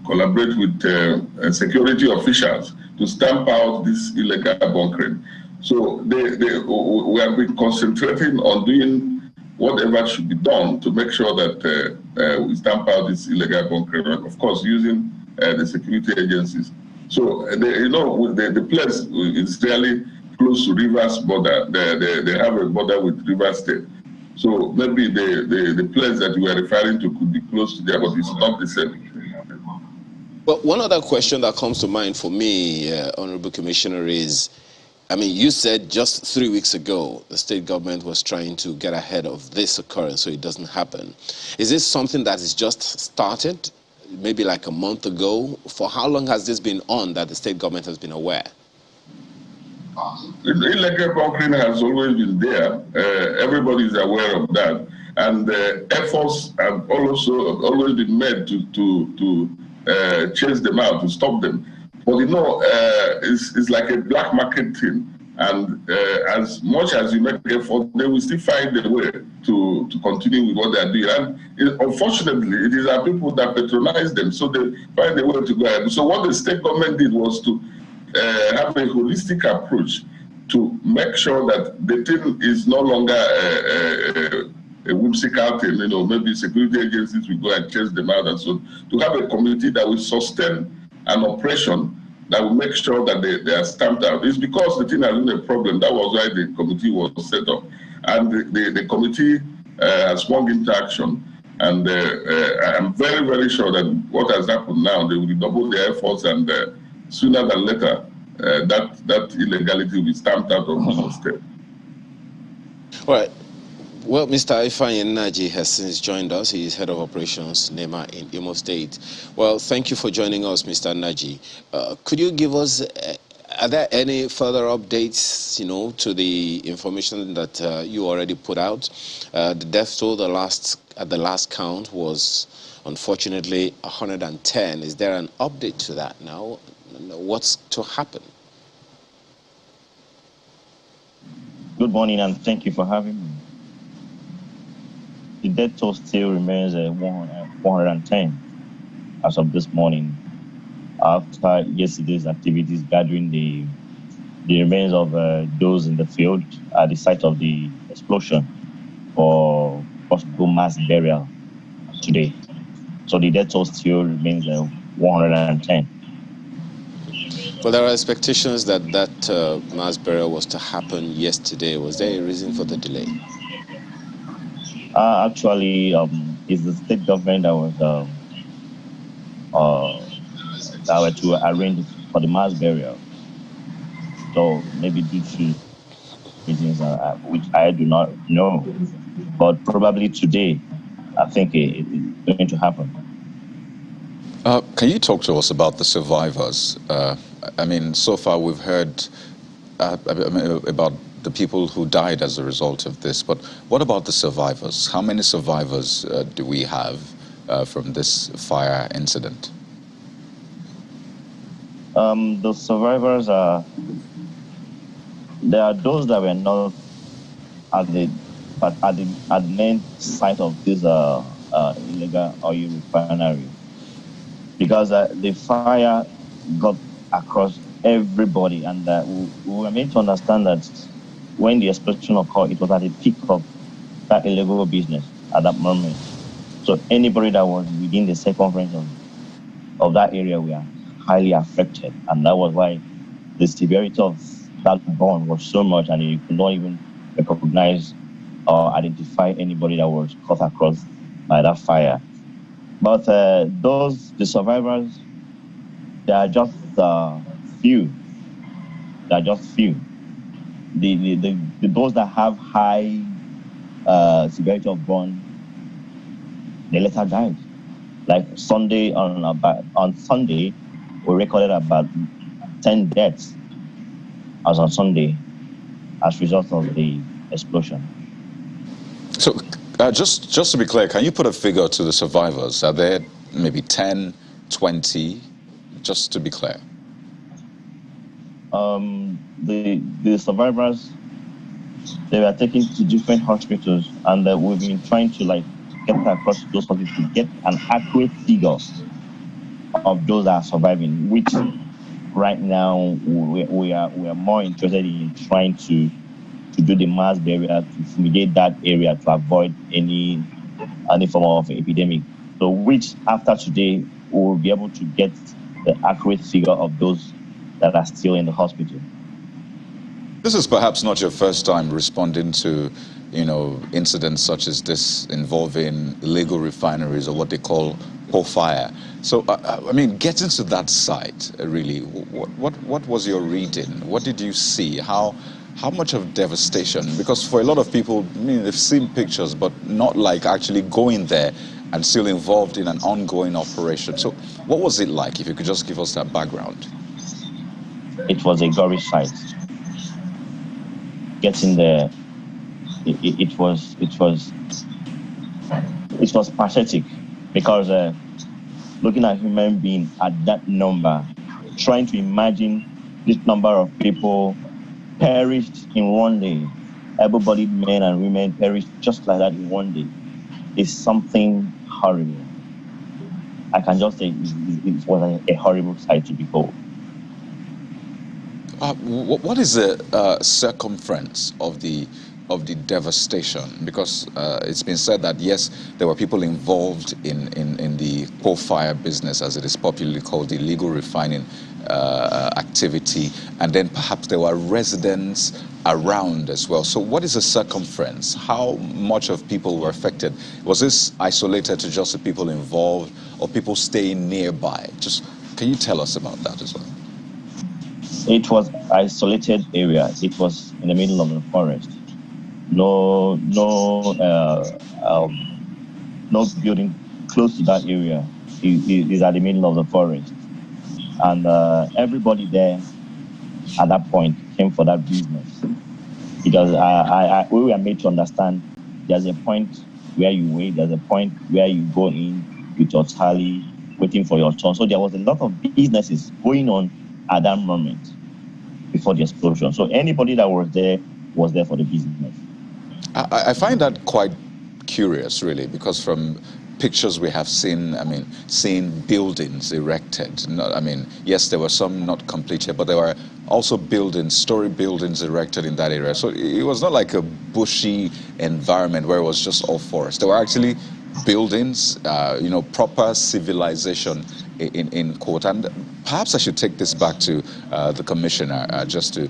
collaborate with security officials to stamp out this illegal bunkering. So we have been concentrating on doing whatever should be done to make sure that we stamp out this illegal bunkering, of course, using the security agencies. So, the place is really close to Rivers border. They have a border with Rivers State. So maybe the place that you are referring to could be close to there, but it's not the same. But one other question that comes to mind for me, Honorable Commissioner, is, I mean, you said just 3 weeks ago the state government was trying to get ahead of this occurrence so it doesn't happen. Is this something that is just started, maybe like a month ago? For how long has this been on that the state government has been aware? Illegal bunkering has always been there. Everybody is aware of that. And efforts have also always been made to chase them out, to stop them. But it's like a black market thing. And as much as you make effort, they will still find a way to continue with what they are doing. And unfortunately, it is our people that patronize them, so they find a way to go ahead. So what the state government did was to have a holistic approach to make sure that the thing is no longer a whimsical thing. You know, maybe security agencies will go and chase them out, and so to have a committee that will sustain an operation that will make sure that they are stamped out. It's because the thing has been a problem. That was why the committee was set up. And the committee has swung into action. And I'm very, very sure that what has happened now, they will double their efforts, and sooner than later, that illegality will be stamped out of the state. All right. Well, Mr. Ifeanyi Nnaji has since joined us. He is head of operations NEMA in Imo State. Well, thank you for joining us, Mr. Nnaji. Could you give us, are there any further updates, to the information that you already put out? The death toll at the last count was unfortunately 110. Is there an update to that now? What's to happen? Good morning, and thank you for having me. The death toll still remains at 110 as of this morning, after yesterday's activities gathering the remains of those in the field at the site of the explosion for possible mass burial today. So the death toll still remains at 110. Well, there are expectations that mass burial was to happen yesterday. Was there a reason for the delay? Actually, it's the state government that was that were to arrange for the mass burial. So maybe due to reasons which I do not know, but probably today, I think it's going to happen. Can you talk to us about the survivors? I mean, so far we've heard about the people who died as a result of this, but what about the survivors? How many survivors do we have from this fire incident? The survivors there are those that were not at the main site of this illegal oil refinery, because the fire got across everybody, and we were made to understand that when the explosion occurred, it was at the peak of that illegal business at that moment. So anybody that was within the circumference of that area were highly affected, and that was why the severity of that burn was so much, and you could not even recognize or identify anybody that was caught across by that fire. But the survivors, they are just few. They are just few. Those that have high severity of burn, they later died. Like on Sunday, we recorded about 10 deaths as on Sunday as a result of the explosion. So just to be clear, can you put a figure to the survivors? Are there maybe 10, 20, just to be clear? The survivors, they were taken to different hospitals, and we've been trying to get across those hospitals to get an accurate figure of those that are surviving, which right now we are more interested in trying to do the mass burial, to fumigate that area to avoid any form of epidemic. So which after today we will be able to get the accurate figure of those that are still in the hospital. This is perhaps not your first time responding to, incidents such as this involving illegal refineries, or what they call fire. So, getting to that site, really, what was your reading? What did you see? How much of devastation? Because for a lot of people, they've seen pictures, but not like actually going there and still involved in an ongoing operation. So, what was it like? If you could just give us that background. It was a gory sight. Getting there, it was pathetic, because looking at human being at that number, trying to imagine this number of people perished in one day. Able-bodied men and women perished just like that in one day. It's something horrible. I can just say it was a horrible sight to behold. What is the circumference of the devastation? Because it's been said that yes, there were people involved in the coal fire business, as it is popularly called, the illegal refining activity, and then perhaps there were residents around as well. So what is the circumference? How much of people were affected? Was this isolated to just the people involved or people staying nearby? Just can you tell us about that as well? It was isolated area. It was in the middle of the forest. No building close to that area. It is at the middle of the forest, and everybody there at that point came for that business, because we were made to understand there's a point where you wait, there's a point where you go in with your tally, waiting for your turn. So there was a lot of businesses going on at that moment before the explosion. So anybody that was there for the business. I find that quite curious, really, because from pictures we have seen, seeing buildings erected. Yes, there were some not completed, but there were also story buildings erected in that area. So it was not like a bushy environment where it was just all forest. There were actually buildings, proper civilization in quote. And perhaps I should take this back to the commissioner just to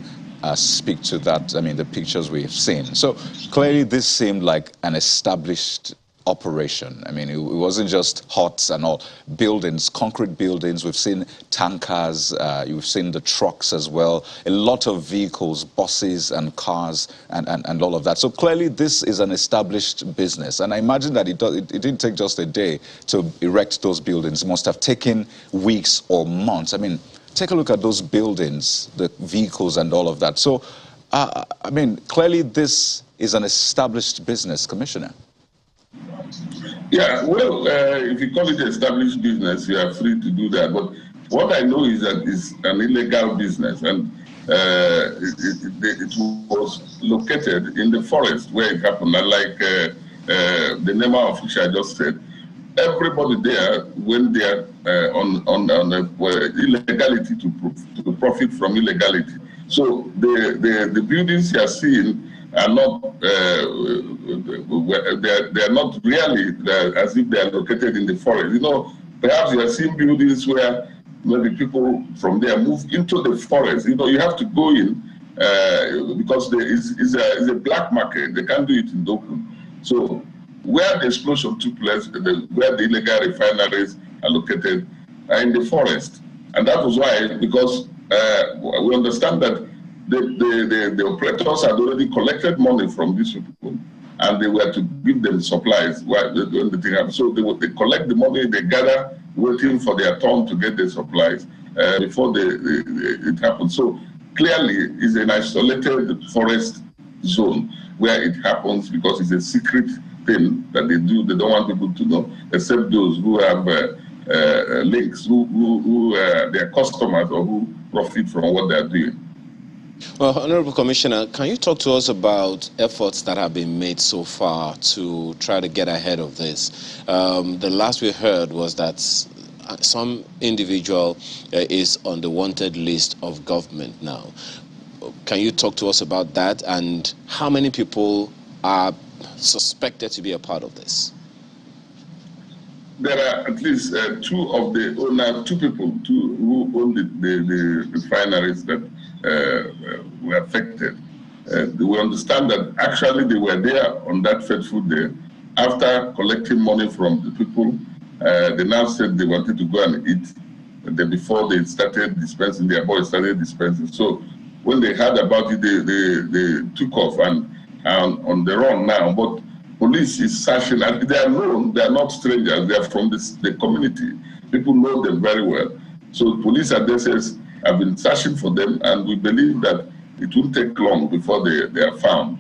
speak to that. The pictures we've seen. So clearly this seemed like an established operation. It wasn't just huts and all. Buildings, concrete buildings. We've seen tankers. You've seen the trucks as well. A lot of vehicles, buses and cars and all of that. So clearly this is an established business. And I imagine that it didn't take just a day to erect those buildings. It must have taken weeks or months. Take a look at those buildings, the vehicles and all of that. So, clearly this is an established business, Commissioner. Yeah, well, if you call it established business, you are free to do that. But what I know is that it's an illegal business, and it was located in the forest where it happened. And like the name of which I just said, everybody there went there on illegality to profit from illegality. So the buildings you are seeing are not they are not really as if they are located in the forest. Perhaps you are seeing buildings where maybe people from there move into the forest. You have to go in because there is a black market. They can't do it in the open. So where the explosion took place, where the illegal refineries are located, are in the forest. And that was why, because we understand that the operators had already collected money from these people, and they were to give them supplies when the thing happened. So they collect the money, they gather, waiting for their turn to get the supplies before it happens. So clearly, it's an isolated forest zone where it happens because it's a secret thing that they do. They don't want people to know, except those who have links, who their customers or who profit from what they're doing. Well, Honorable Commissioner, can you talk to us about efforts that have been made so far to try to get ahead of this? The last we heard was that some individual is on the wanted list of government now. Can you talk to us about that, and how many people are suspected to be a part of this? There are at least two people who own the refineries that were affected. We understand that actually they were there on that fateful day. After collecting money from the people, they now said they wanted to go and eat. Before they started dispensing, their boys started dispensing. So when they heard about it, they took off and on the run now. But police is searching, and they are known, they are not strangers, they are from the community. People know them very well. So police at DSS have been searching for them, and we believe that it won't take long before they are found.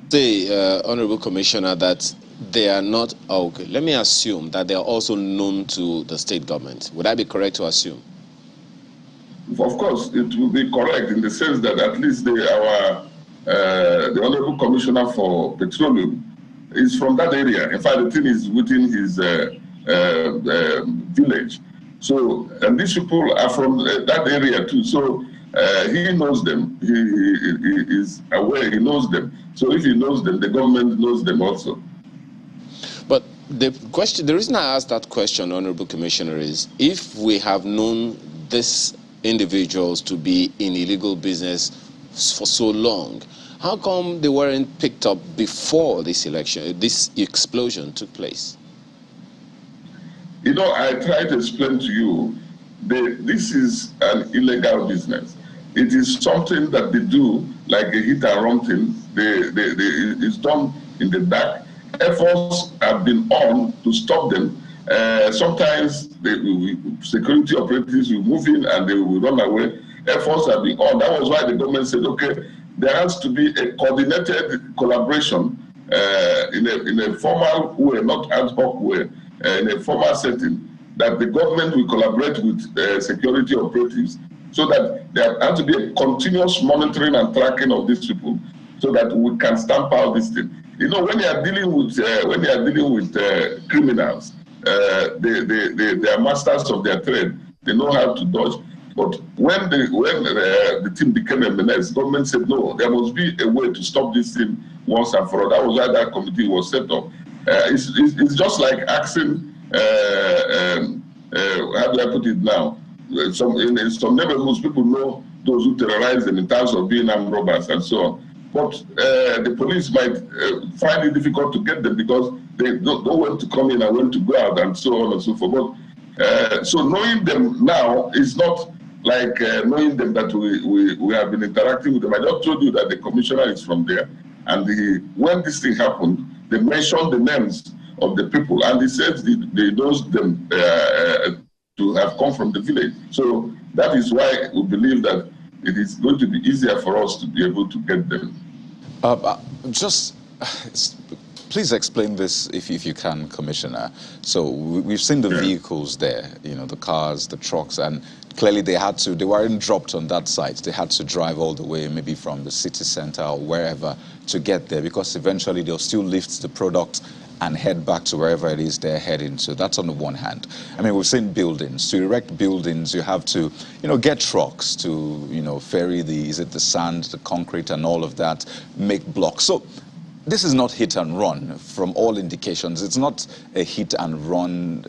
Say, Honorable Commissioner, that they are not, okay, let me assume that they are also known to the state government. Would I be correct to assume? of course, it will be correct in the sense that at least the Honorable Commissioner for Petroleum is from that area. In fact, the thing is within his village. So, and these people are from that area too. So he knows them. He is aware. He knows them. So if he knows them, the government knows them also. But the reason I asked that question, Honorable Commissioner, is if we have known these individuals to be in illegal business for so long, how come they weren't picked up before this election, this explosion took place? You know, I try to explain to you, this is an illegal business. It is something that they do like a hit and run thing. It's done in the dark. Efforts have been on to stop them. Sometimes security operatives will move in and they will run away. Efforts have been on. That was why the government said, okay, there has to be a coordinated collaboration in a formal way, not ad hoc way, in a formal setting, that the government will collaborate with security operatives so that there has to be a continuous monitoring and tracking of these people so that we can stamp out this thing. You know, when you are dealing with criminals, they are masters of their trade. They know how to dodge. But when the team became a menace, government said, no, there must be a way to stop this thing once and for all. That was why that committee was set up. It's just like asking, how do I put it now? In some neighborhoods, people know those who terrorize them in terms of being armed robbers and so on. But the police might find it difficult to get them because they don't know when to come in and when to go out and so on and so forth. But, so knowing them now is not like knowing them that we have been interacting with them. I just told you that the commissioner is from there. And when this thing happened, they mentioned the names of the people. And he said they knows them to have come from the village. So that is why we believe that it is going to be easier for us to be able to get them. Please explain this if you can, Commissioner. So we've seen the vehicles there, you know, the cars, the trucks, and clearly they weren't dropped on that site. They had to drive all the way, maybe from the city center or wherever, to get there, because eventually they'll still lift the product and head back to wherever it is they're heading to. That's on the one hand. I mean, we've seen buildings. To erect buildings, you have to, you know, get trucks to, you know, ferry the sand, the concrete and all of that, make blocks. So this is not hit and run from all indications. It's not a hit and run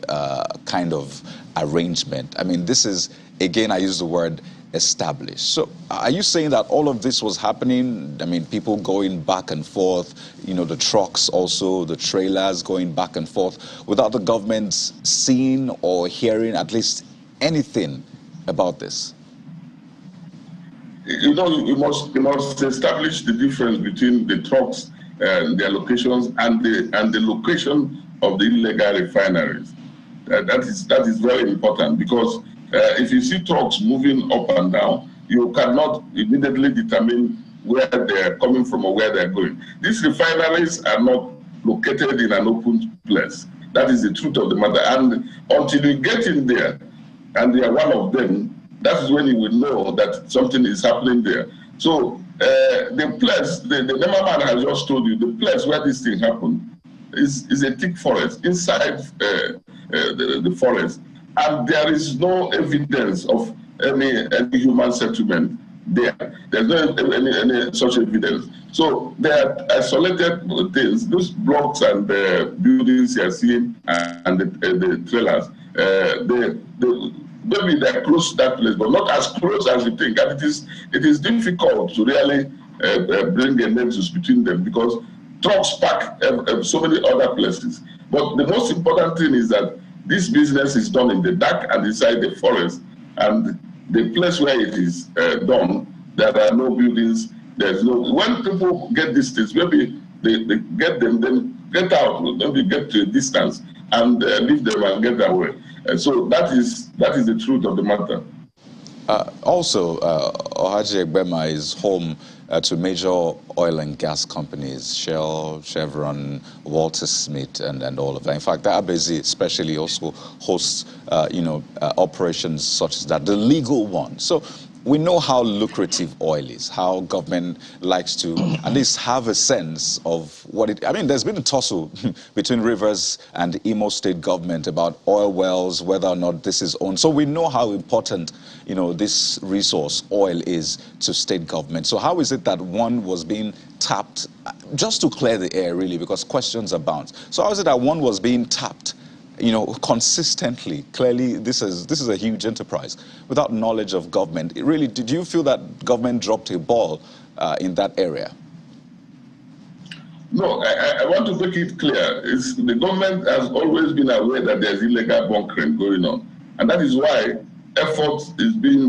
kind of arrangement. I mean, this is, again, I use the word established. So are you saying that all of this was happening? I mean, people going back and forth, you know, the trucks also, the trailers going back and forth, without the government seeing or hearing at least anything about this? You know, you must establish the difference between the trucks and their locations and the location of the illegal refineries. That is very important, because if you see trucks moving up and down, you cannot immediately determine where they're coming from or where they're going. These refineries are not located in an open place. That is the truth of the matter. And until you get in there and they are one of them, that is when you will know that something is happening there. So the place, the Nemaman has just told you, the place where this thing happened is a thick forest, inside the forest. And there is no evidence of any human settlement there. There's no any such evidence. So they are isolated things. Those blocks and buildings you are seeing and the trailers, maybe they're close to that place, but not as close as you think. And it is difficult to really bring a nexus between them, because trucks park so many other places. But the most important thing is that this business is done in the dark and inside the forest, and the place where it is done, there are no buildings. There's no. When people get these things, maybe they get them, then get out, maybe get to a distance and leave them and get away. So that is the truth of the matter. Also, Ohaji Egbema is home to major oil and gas companies, Shell, Chevron, Walter Smith, and all of that. In fact, the Abezi especially also hosts, operations such as that, the legal one. So we know how lucrative oil is, how government likes to at least have a sense of what it... I mean, there's been a tussle between Rivers and Imo State government about oil wells, whether or not this is owned. So we know how important, this resource, oil, is to state government. So how is it that one was being tapped, just to clear the air, really, because questions abound. So how is it that one was being tapped, consistently? Clearly, this is a huge enterprise without knowledge of government. Did you feel that government dropped a ball in that area? No, I want to make it clear. The government has always been aware that there's illegal bunkering going on. And that is why effort was being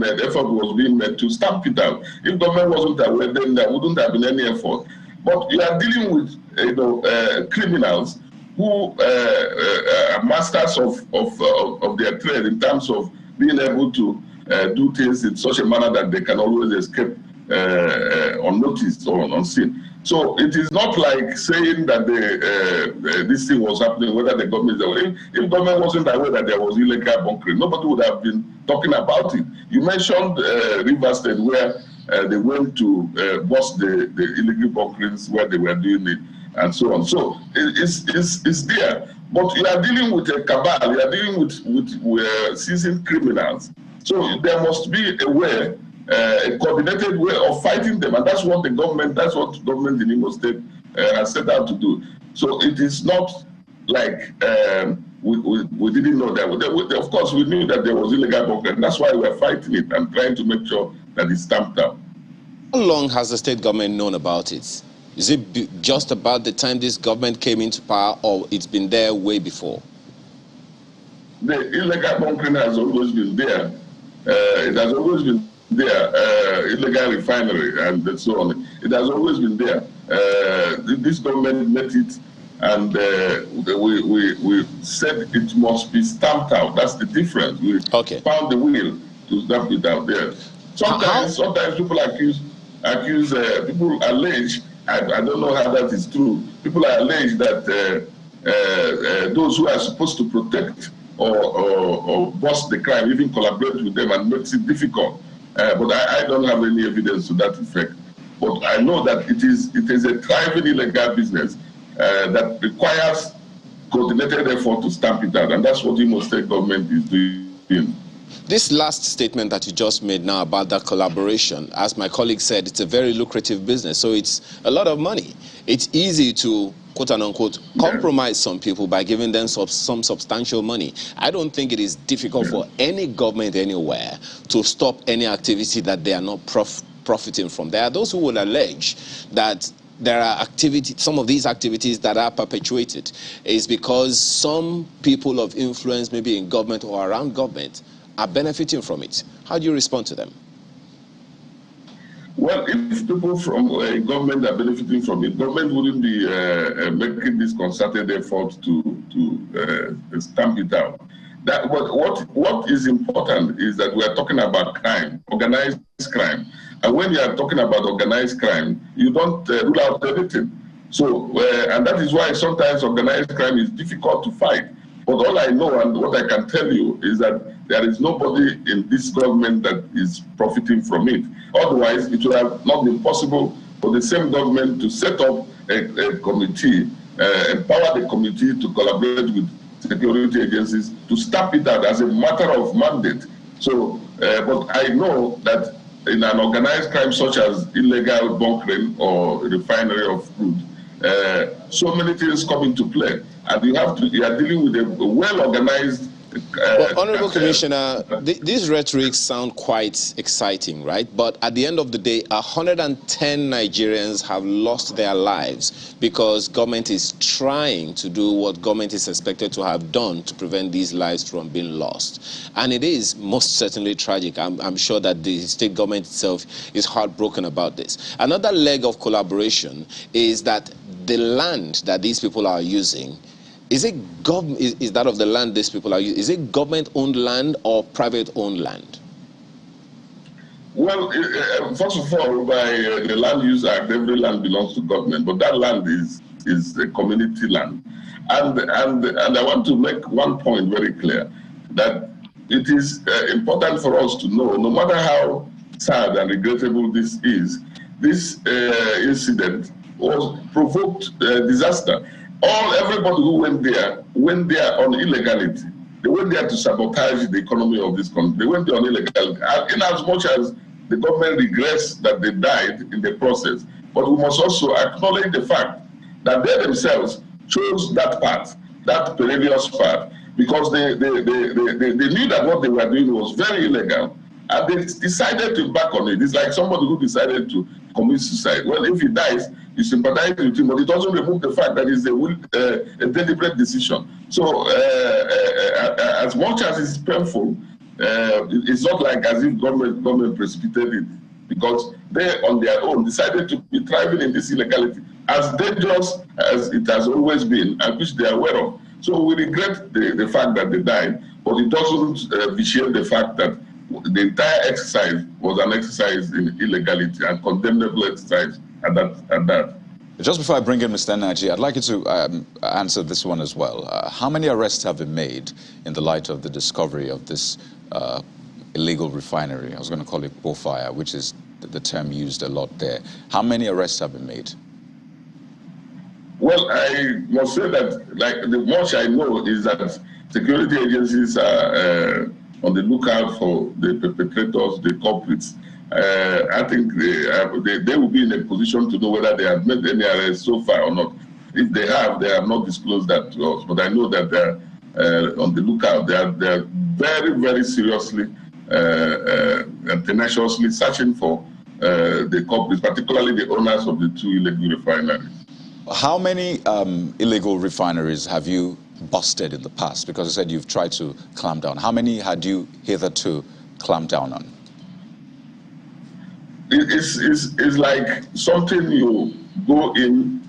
made to stamp it out. If government wasn't aware, then there wouldn't have been any effort. But you are dealing with criminals who are masters of their trade in terms of being able to do things in such a manner that they can always escape unnoticed or unseen. So it is not like saying that this thing was happening, whether the government is aware. If government wasn't aware that there was illegal bunkering, nobody would have been talking about it. You mentioned River State, where they went to bust the illegal bunkerings where they were doing it, and so on. So it's there. But you are dealing with a cabal, you are dealing with seasoned criminals. So there must be a way, a coordinated way of fighting them, and that's what the government in Imo State has set out to do. So it is not like we didn't know that. Of course, we knew that there was illegal bunkering, and that's why we're fighting it and trying to make sure that it's stamped out. How long has the state government known about it? Is it just about the time this government came into power, or it's been there way before? The illegal bunkering has always been there. It has always been there. Illegal refinery and so on. It has always been there. This government met it, and we said it must be stamped out. That's the difference. We found the will to stamp it out there. Sometimes people people allege. I don't know how that is true. People are alleged that those who are supposed to protect or bust the crime even collaborate with them, and makes it difficult. But I don't have any evidence to that effect. But I know that it is a thriving illegal business that requires coordinated effort to stamp it out, and that's what the Imo State government is doing. This last statement that you just made now about that collaboration, as my colleague said, it's a very lucrative business, so it's a lot of money. It's easy to, quote and unquote, compromise some people by giving them some substantial money. I don't think it is difficult for any government anywhere to stop any activity that they are not profiting from. There are those who will allege that there are some of these activities that are perpetuated is because some people of influence, maybe in government or around government, are benefiting from it. How do you respond to them? Well, if people from government are benefiting from it, government wouldn't be making this concerted effort to stamp it out. But what is important is that we are talking about crime, organized crime. And when you are talking about organized crime, you don't rule out anything. So, and that is why sometimes organized crime is difficult to fight. But all I know and what I can tell you is that there is nobody in this government that is profiting from it. Otherwise, it would have not been possible for the same government to set up a committee, empower the committee to collaborate with security agencies to stamp it out as a matter of mandate. So, but I know that in an organized crime such as illegal bunkering or refinery of crude, so many things come into play, and you are dealing with a well-organized. Well, Honorable Commissioner, these rhetorics sound quite exciting, right? But at the end of the day, 110 Nigerians have lost their lives because government is trying to do what government is expected to have done to prevent these lives from being lost. And it is most certainly tragic. I'm sure that the state government itself is heartbroken about this. Another leg of collaboration is that the land that these people are using, is that of the land these people are using? Is it government-owned land or private-owned land? Well, first of all, by the Land Use Act, every land belongs to government, but that land is a community land. And I want to make one point very clear, that it is important for us to know, no matter how sad and regrettable this is, this incident was provoked disaster. Everybody who went there on illegality. They went there to sabotage the economy of this country. They went there on illegality. In as much as the government regrets that they died in the process, but we must also acknowledge the fact that they themselves chose that path, that perilous path, because they knew that what they were doing was very illegal, and they decided to back on it. It's like somebody who decided to commit suicide. Well, if he dies, you sympathize with him, but it doesn't remove the fact that it's a deliberate decision. So, as much as it's painful, it's not like as if government precipitated it, because they, on their own, decided to be thriving in this illegality, as dangerous as it has always been, and which they are aware of. So we regret the fact that they died, but it doesn't vitiate the fact that the entire exercise was an exercise in illegality and condemnable exercise at that. Just before I bring in Mr. Naji, I'd like you to answer this one as well. How many arrests have been made in the light of the discovery of this illegal refinery? I was going to call it Bofire, which is the term used a lot there. How many arrests have been made? Well, I must say that, like, the much I know is that security agencies are on the lookout for the perpetrators, the culprits. I think they will be in a position to know whether they have made any arrests so far or not. If they have not disclosed that to us. But I know that they're on the lookout. They're very, very seriously and tenaciously searching for the culprits, particularly the owners of the two illegal refineries. How many illegal refineries have you busted in the past? Because you said you've tried to clamp down. How many had you hitherto clamped down on? It's like something you go in,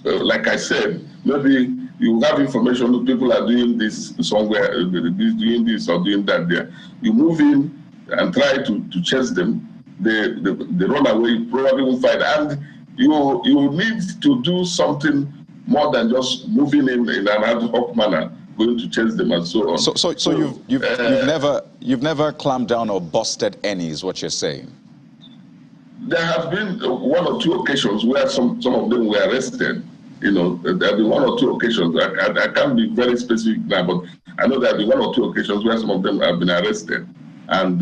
like I said, maybe you have information that people are doing this somewhere, doing this or doing that there. You move in and try to chase them. They run away, you probably won't find. And you need to do something more than just moving in an ad hoc manner, going to chase them and so on. So you've never clamped down or busted any, is what you're saying? There have been one or two occasions where some of them were arrested. You know, there have been one or two occasions. I can't be very specific now, but I know there have been one or two occasions where some of them have been arrested and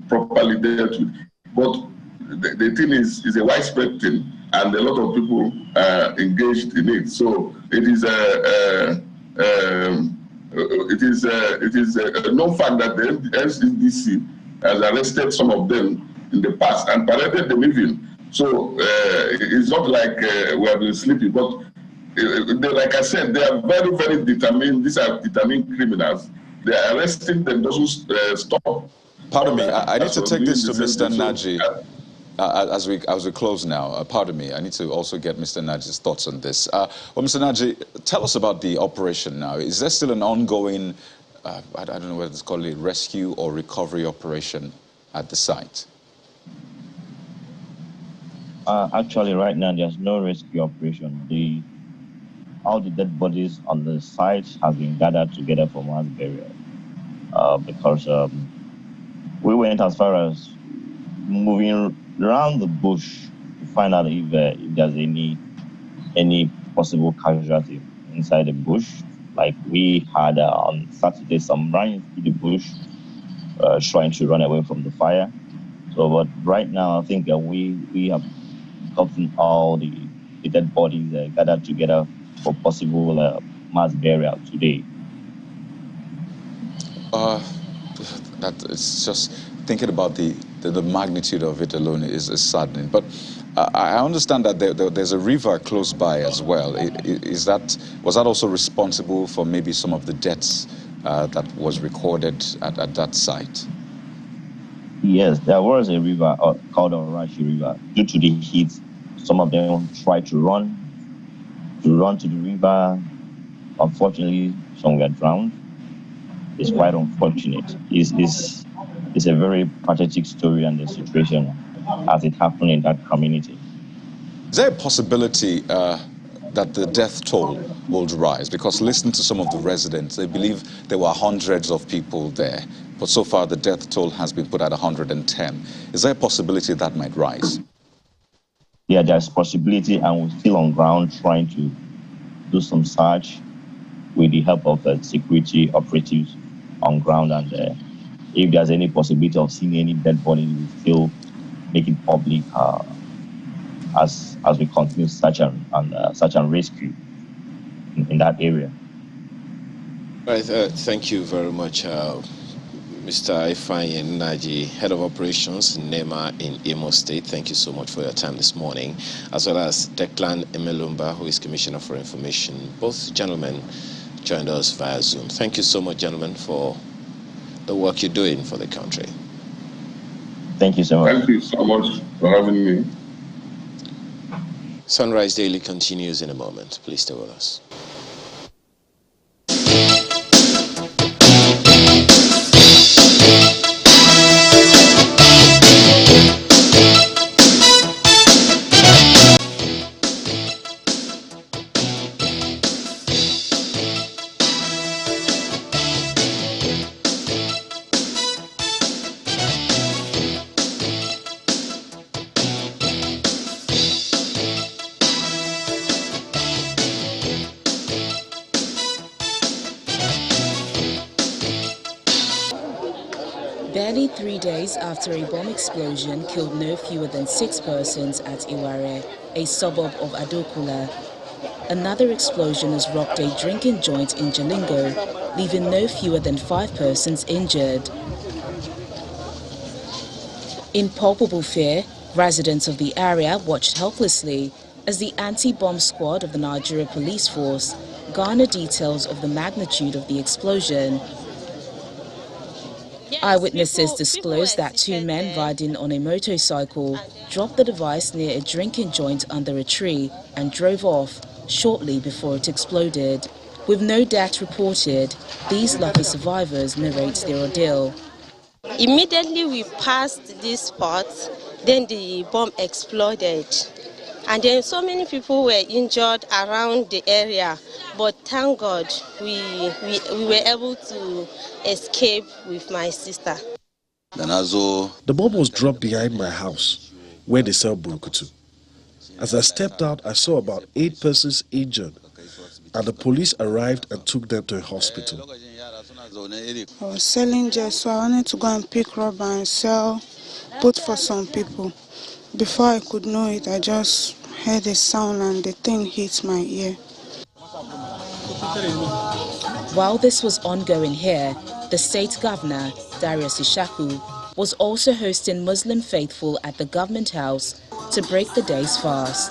properly dealt with. But the thing is a widespread thing, and a lot of people are engaged in it. So it is a known fact that the NCDC has arrested some of them in the past and paraded them even. So it's not like we have been sleeping, but like I said, they are very, very determined. These are determined criminals. They are arresting them doesn't stop. Pardon me, I need to take this to Mr. Naji. As we close now, pardon me, I need to also get Mr. Naji's thoughts on this. Well, Mr. Naji, tell us about the operation now. Is there still an ongoing, I don't know whether it's called a rescue or recovery operation at the site? Actually, right now, there's no rescue operation. All the dead bodies on the site have been gathered together for mass burial because we went as far as moving around the bush to find out if there's any possible casualty inside the bush. Like we had on Saturday some running through the bush, trying to run away from the fire. So, but right now I think we have gotten all the dead bodies gathered together for possible mass burial today. That it's just thinking about the magnitude of it alone is saddening. But I understand that there's a river close by as well. Was that also responsible for maybe some of the deaths that was recorded at that site? Yes, there was a river called Orashi River. Due to the heat, some of them tried to run to the river. Unfortunately, some were drowned. It's quite unfortunate. It's it's a very pathetic story and the situation as it happened in that community. Is there a possibility that the death toll will rise? Because listening to some of the residents, they believe there were hundreds of people there, but so far the death toll has been put at 110. Is there a possibility that might rise? Yeah, there's possibility, and we're still on ground trying to do some search with the help of security operatives on ground, and if there's any possibility of seeing any dead body, we still make it public as we continue search and rescue in that area. Right, thank you very much, Mr. Ifeanyi Nnaji, Head of Operations, NEMA in Imo State. Thank you so much for your time this morning, as well as Declan Emelumba, who is Commissioner for Information. Both gentlemen joined us via Zoom. Thank you so much, gentlemen, for the work you're doing for the country. Thank you so much. Thank you so much for having me. Sunrise Daily continues in a moment. Please stay with us. Barely 3 days after a bomb explosion killed no fewer than 6 persons at Iware, a suburb of Adokula, another explosion has rocked a drinking joint in Jalingo, leaving no fewer than 5 persons injured. In palpable fear, residents of the area watched helplessly as the anti-bomb squad of the Nigeria Police Force garnered details of the magnitude of the explosion. Eyewitnesses disclosed that 2 men riding on a motorcycle dropped the device near a drinking joint under a tree and drove off shortly before it exploded. With no death reported, these lucky survivors narrate their ordeal. Immediately we passed this spot, then the bomb exploded. And then so many people were injured around the area, but thank God we were able to escape with my sister. The bomb was dropped behind my house, where they sell burukutu. As I stepped out, I saw about 8 persons injured, and the police arrived and took them to a hospital. I was selling just, so I wanted to go and pick rubber and sell, put for some people. Before I could know it, I just heard a sound and the thing hit my ear. While this was ongoing here, the state governor, Darius Ishaku, was also hosting Muslim faithful at the government house to break the day's fast.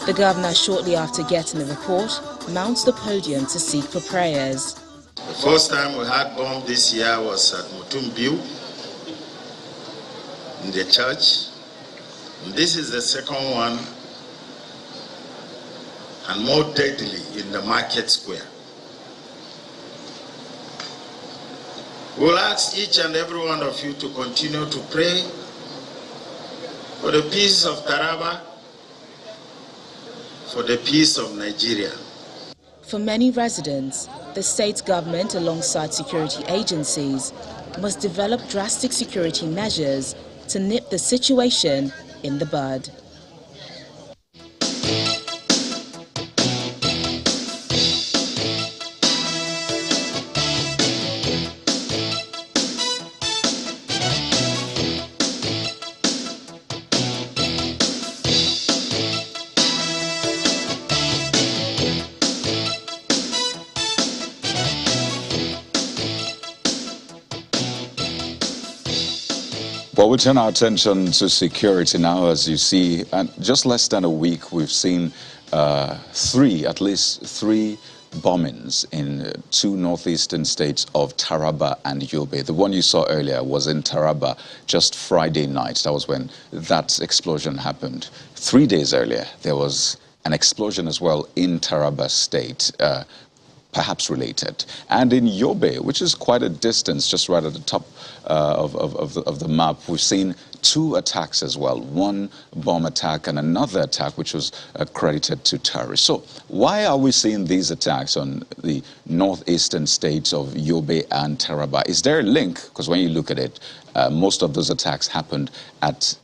The governor, shortly after getting the report, mounts the podium to seek for prayers. The first time we had bomb this year was at Mutumbiu in the church. And this is the second one, and more deadly in the market square. We'll ask each and every one of you to continue to pray for the peace of Taraba, for the peace of Nigeria. For many residents, the state government, alongside security agencies, must develop drastic security measures to nip the situation in the bud. Well, we turn our attention to security now, as you see. And just less than a week, we've seen at least three bombings in 2 northeastern states of Taraba and Yobe. The one you saw earlier was in Taraba just Friday night. That was when that explosion happened. 3 days earlier, there was an explosion as well in Taraba State. perhaps related. And in Yobe, which is quite a distance, just right at the top of the map, we've seen 2 attacks as well, one bomb attack and another attack which was credited to terrorists. So why are we seeing these attacks on the northeastern states of Yobe and Taraba? Is there a link? Because when you look at it, most of those attacks happened at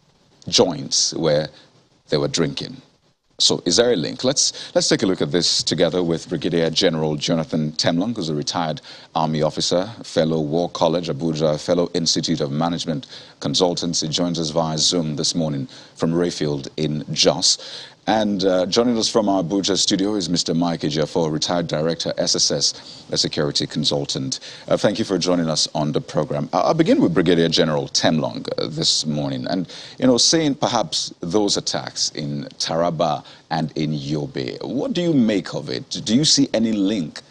joints where they were drinking. So is there a link? Let's take a look at this together with Brigadier General Jonathan Temlong, who's a retired Army officer, fellow War College, Abuja, fellow Institute of Management Consultants. He joins us via Zoom this morning from Rayfield in Jos. And joining us from our Abuja studio is Mr. Mike Ejiofor, retired director, SSS, a security consultant. Thank you for joining us on the program. I'll begin with Brigadier General Temlong this morning. And, you know, seeing perhaps those attacks in Taraba and in Yobe, what do you make of it? Do you see any link?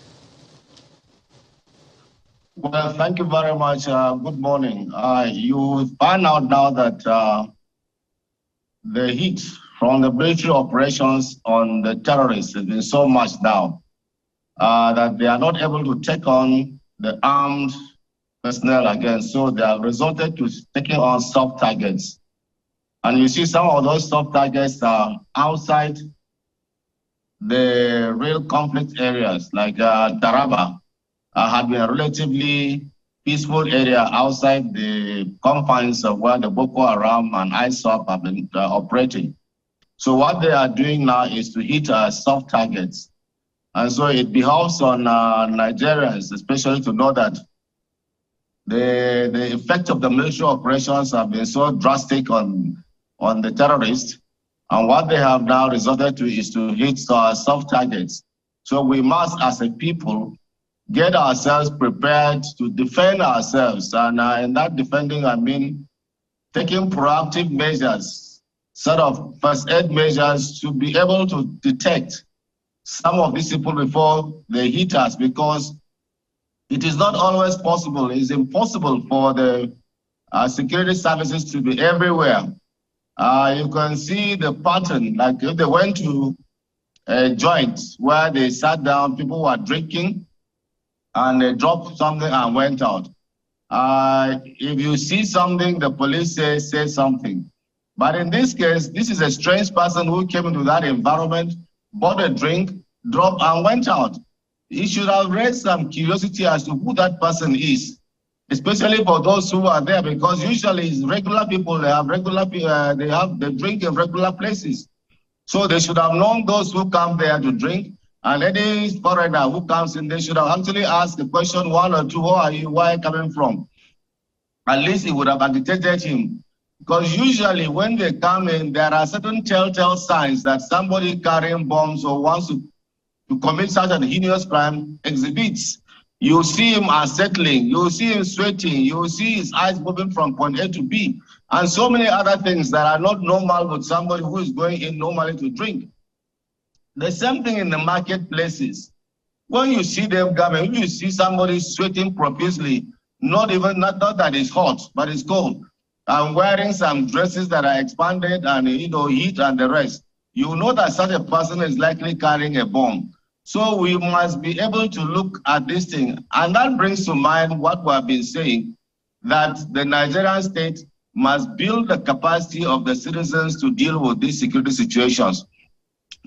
Well, thank you very much. Good morning. You find out now that the heat from the military operations on the terrorists has been so much now that they are not able to take on the armed personnel again. So they have resorted to taking on soft targets. And you see some of those soft targets are outside the real conflict areas, like Taraba had been a relatively peaceful area outside the confines of where the Boko Haram and ISOP have been operating. So what they are doing now is to hit soft targets. And so it behoves on Nigerians, especially to know that the effect of the military operations have been so drastic on the terrorists. And what they have now resorted to is to hit soft targets. So we must, as a people, get ourselves prepared to defend ourselves. And in that defending, I mean taking proactive measures, sort of first aid measures to be able to detect some of these people before they hit us, because it is not always possible. It's impossible for the security services to be everywhere. You can see the pattern, like if they went to a joint where they sat down, people were drinking, and they dropped something and went out. If you see something, the police say something. But in this case, this is a strange person who came into that environment, bought a drink, dropped, and went out. He should have raised some curiosity as to who that person is, especially for those who are there, because usually it's regular people, they drink in regular places. So they should have known those who come there to drink, and any foreigner who comes in, they should have actually asked the question 1 or 2, who are you, where are you coming from? At least it would have agitated him. Because usually when they come in, there are certain telltale signs that somebody carrying bombs or wants to commit such an heinous crime exhibits. You see him unsettling, you see him sweating, you see his eyes moving from point A to B, and so many other things that are not normal with somebody who is going in normally to drink. The same thing in the marketplaces. When you see them coming, when you see somebody sweating profusely, not that it's hot, but it's cold, and wearing some dresses that are expanded and heat and the rest, you know that such a person is likely carrying a bomb. So we must be able to look at this thing. And that brings to mind what we have been saying, that the Nigerian state must build the capacity of the citizens to deal with these security situations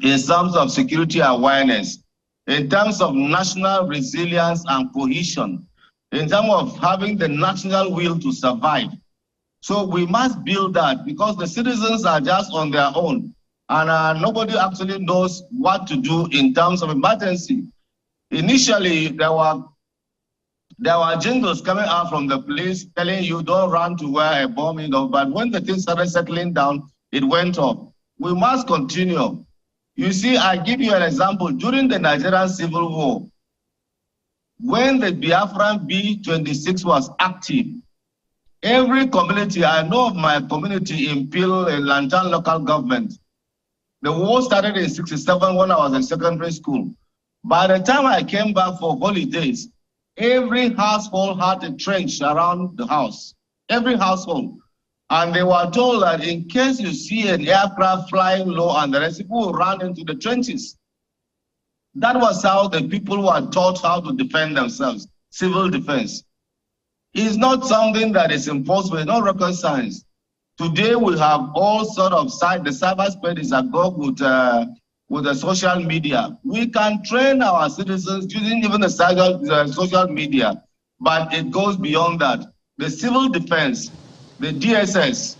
in terms of security awareness, in terms of national resilience and cohesion, in terms of having the national will to survive. So we must build that, because the citizens are just on their own, and nobody actually knows what to do in terms of emergency. Initially, there were jingles coming out from the police telling you don't run to where a bomb is, but when the things started settling down, it went off. We must continue. You see, I give you an example. During the Nigerian Civil War, when the Biafran B-26 was active, every community, I know of my community in Peel, in Lantan local government, the war started in '67 when I was in secondary school. By the time I came back for holidays, every household had a trench around the house, every household. And they were told that in case you see an aircraft flying low and the rest, people will run into the trenches. That was how the people were taught how to defend themselves, civil defense. It's not something that is impossible, not rocket science. Today we have all sort of the cyberspace is a go with the social media. We can train our citizens using even the social media, but it goes beyond that. The civil defense, the DSS.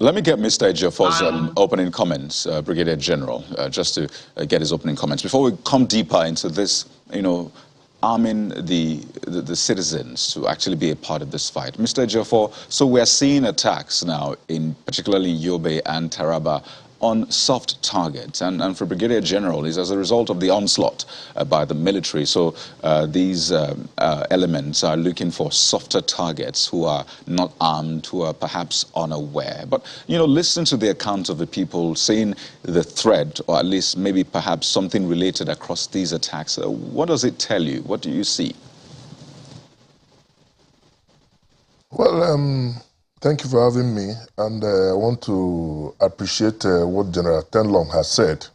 Let me get Mr. Ejiofor's opening comments, Brigadier General, just to get his opening comments. Before we come deeper into this, arming the citizens to actually be a part of this fight. Mr. Ejiofor, so we're seeing attacks now, particularly in Yobe and Taraba, on soft targets. And for Brigadier General, is as a result of the onslaught by the military. So these elements are looking for softer targets who are not armed, who are perhaps unaware. But, listen to the accounts of the people seeing the threat, or at least maybe perhaps something related across these attacks. What does it tell you? What do you see? Well, thank you for having me, and I want to appreciate what General Tenlong has said,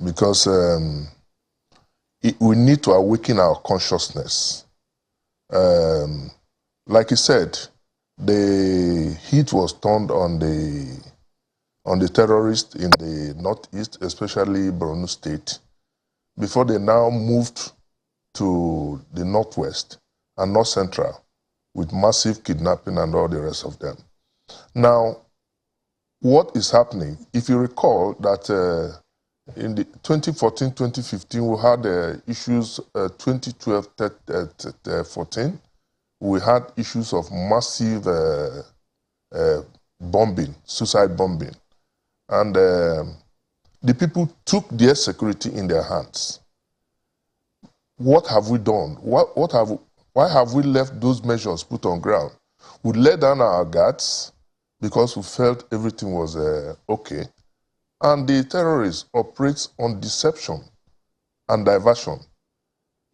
because we need to awaken our consciousness. Like he said, the heat was turned on the terrorists in the northeast, especially Borno State, before they now moved to the northwest and north central, with massive kidnapping and all the rest of them. Now, what is happening? If you recall that in the 2014-2015, we had issues, 2012-14, we had issues of massive bombing, suicide bombing. And the people took their security in their hands. What have we done? Why have we left those measures put on ground? We let down our guards because we felt everything was okay. And the terrorists operate on deception and diversion.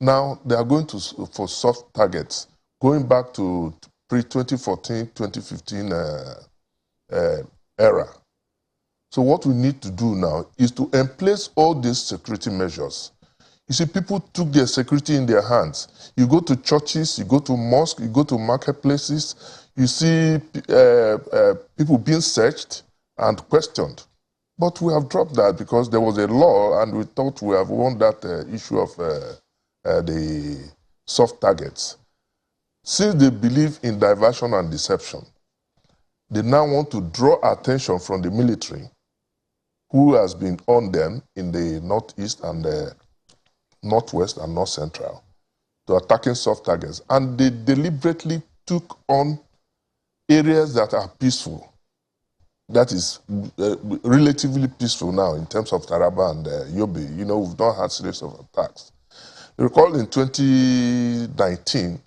Now they are going for soft targets, going back to pre-2014-2015 era. So what we need to do now is to emplace all these security measures. You see, people took their security in their hands. You go to churches, you go to mosques, you go to marketplaces, you see people being searched and questioned. But we have dropped that because there was a law and we thought we have won that issue of the soft targets. Since they believe in diversion and deception, they now want to draw attention from the military, who has been on them in the northeast and the northwest and north central, to attacking soft targets. And they deliberately took on areas that are peaceful. That is relatively peaceful now in terms of Taraba and Yobe. We've not had series of attacks. You recall in 2019,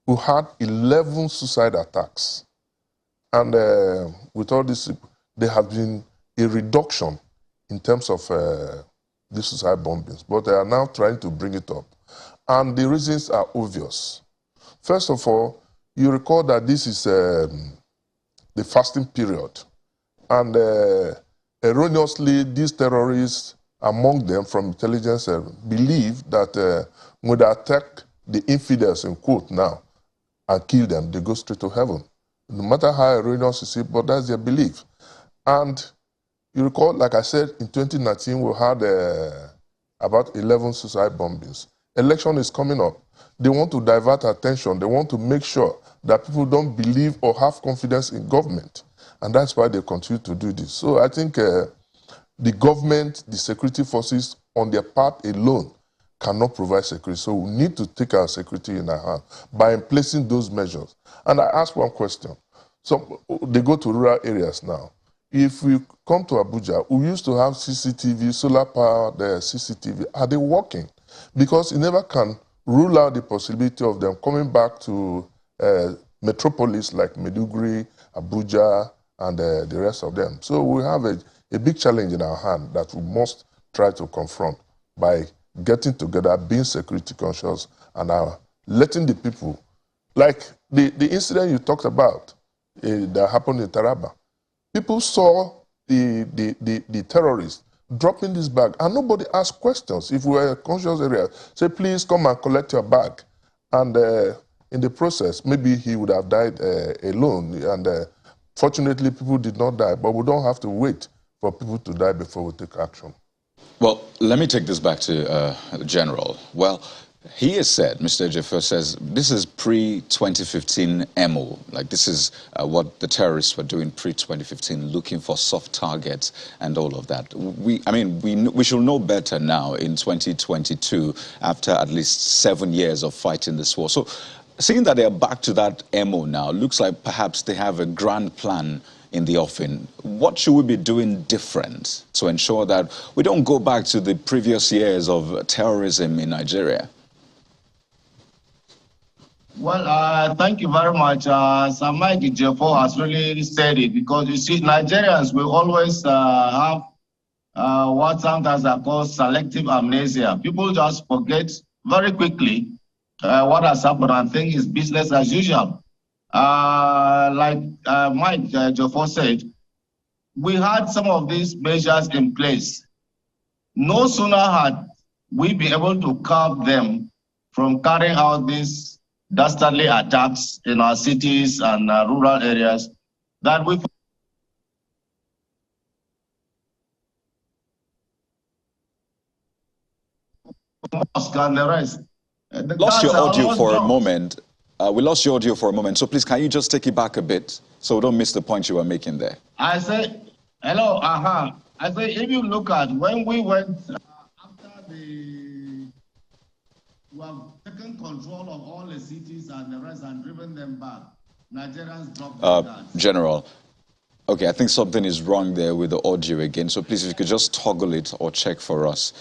we had 11 suicide attacks. And with all this, there has been a reduction in terms of the suicide bombings, but they are now trying to bring it up. And the reasons are obvious. First of all, you recall that this is the fasting period. And erroneously, these terrorists, among them from intelligence, believe that when they attack the infidels, in quote now, and kill them, they go straight to heaven. No matter how erroneous you see, but that's their belief. And you recall, like I said, in 2019, we had about 11 suicide bombings. Election is coming up. They want to divert attention. They want to make sure that people don't believe or have confidence in government. And that's why they continue to do this. So I think the government, the security forces, on their part alone, cannot provide security. So we need to take our security in our hand by placing those measures. And I ask one question. So they go to rural areas now. If we come to Abuja, we used to have CCTV, solar power, the CCTV. Are they working? Because you never can rule out the possibility of them coming back to metropolis like Maiduguri, Abuja, and the rest of them. So we have a big challenge in our hand that we must try to confront by getting together, being security conscious, and letting the people, like the incident you talked about that happened in Taraba. People saw the terrorists dropping this bag, and nobody asked questions. If we were a conscious area, say, please come and collect your bag. And in the process, maybe he would have died alone. And fortunately, people did not die, but we don't have to wait for people to die before we take action. Well, let me take this back to General. Well, he has said, Mr. Ejiofor says, this is pre-2015 MO. Like, this is what the terrorists were doing pre-2015, looking for soft targets and all of that. We should know better now in 2022, after at least 7 years of fighting this war. So, seeing that they are back to that MO now, looks like perhaps they have a grand plan in the offing. What should we be doing different to ensure that we don't go back to the previous years of terrorism in Nigeria? Well, thank you very much. Sir Mike Ejiofor has really said it, because you see, Nigerians will always have what sometimes are called selective amnesia. People just forget very quickly what has happened and think it's business as usual. Like Mike Ejiofor said, we had some of these measures in place. No sooner had we been able to curb them from carrying out these dastardly attacks in our cities and rural areas that we mosque and the rest. Lost your audio for a moment. We lost your audio for a moment, so please, can you just take it back a bit so we don't miss the point you were making there? I say, hello, I say, if you look at when we went after we have taken control of all the cities and the rest and driven them back, Nigerians dropped their guards. General, okay, I think something is wrong there with the audio again, so please, if you could just toggle it or check for us.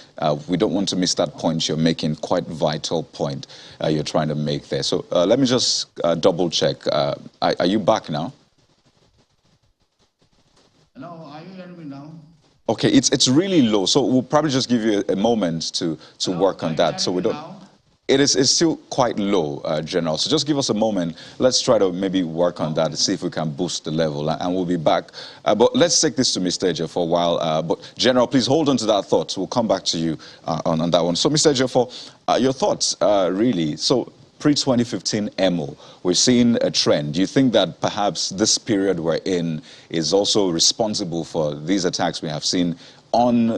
We don't want to miss that point you're making, quite vital point you're trying to make there. So let me just double check. Are you back now? Hello, are you hearing me now? Okay, it's really low, so we'll probably just give you a moment to work on that, so we don't. Now? It's still quite low, General. So just give us a moment. Let's try to maybe work on that and see if we can boost the level, and we'll be back. But let's take this to Mr. Ejiofor for a while. But General, please hold on to that thought. We'll come back to you on that one. So, Mr. Ejiofor, your thoughts, really. So, pre-2015 MO, we're seeing a trend. Do you think that perhaps this period we're in is also responsible for these attacks we have seen on,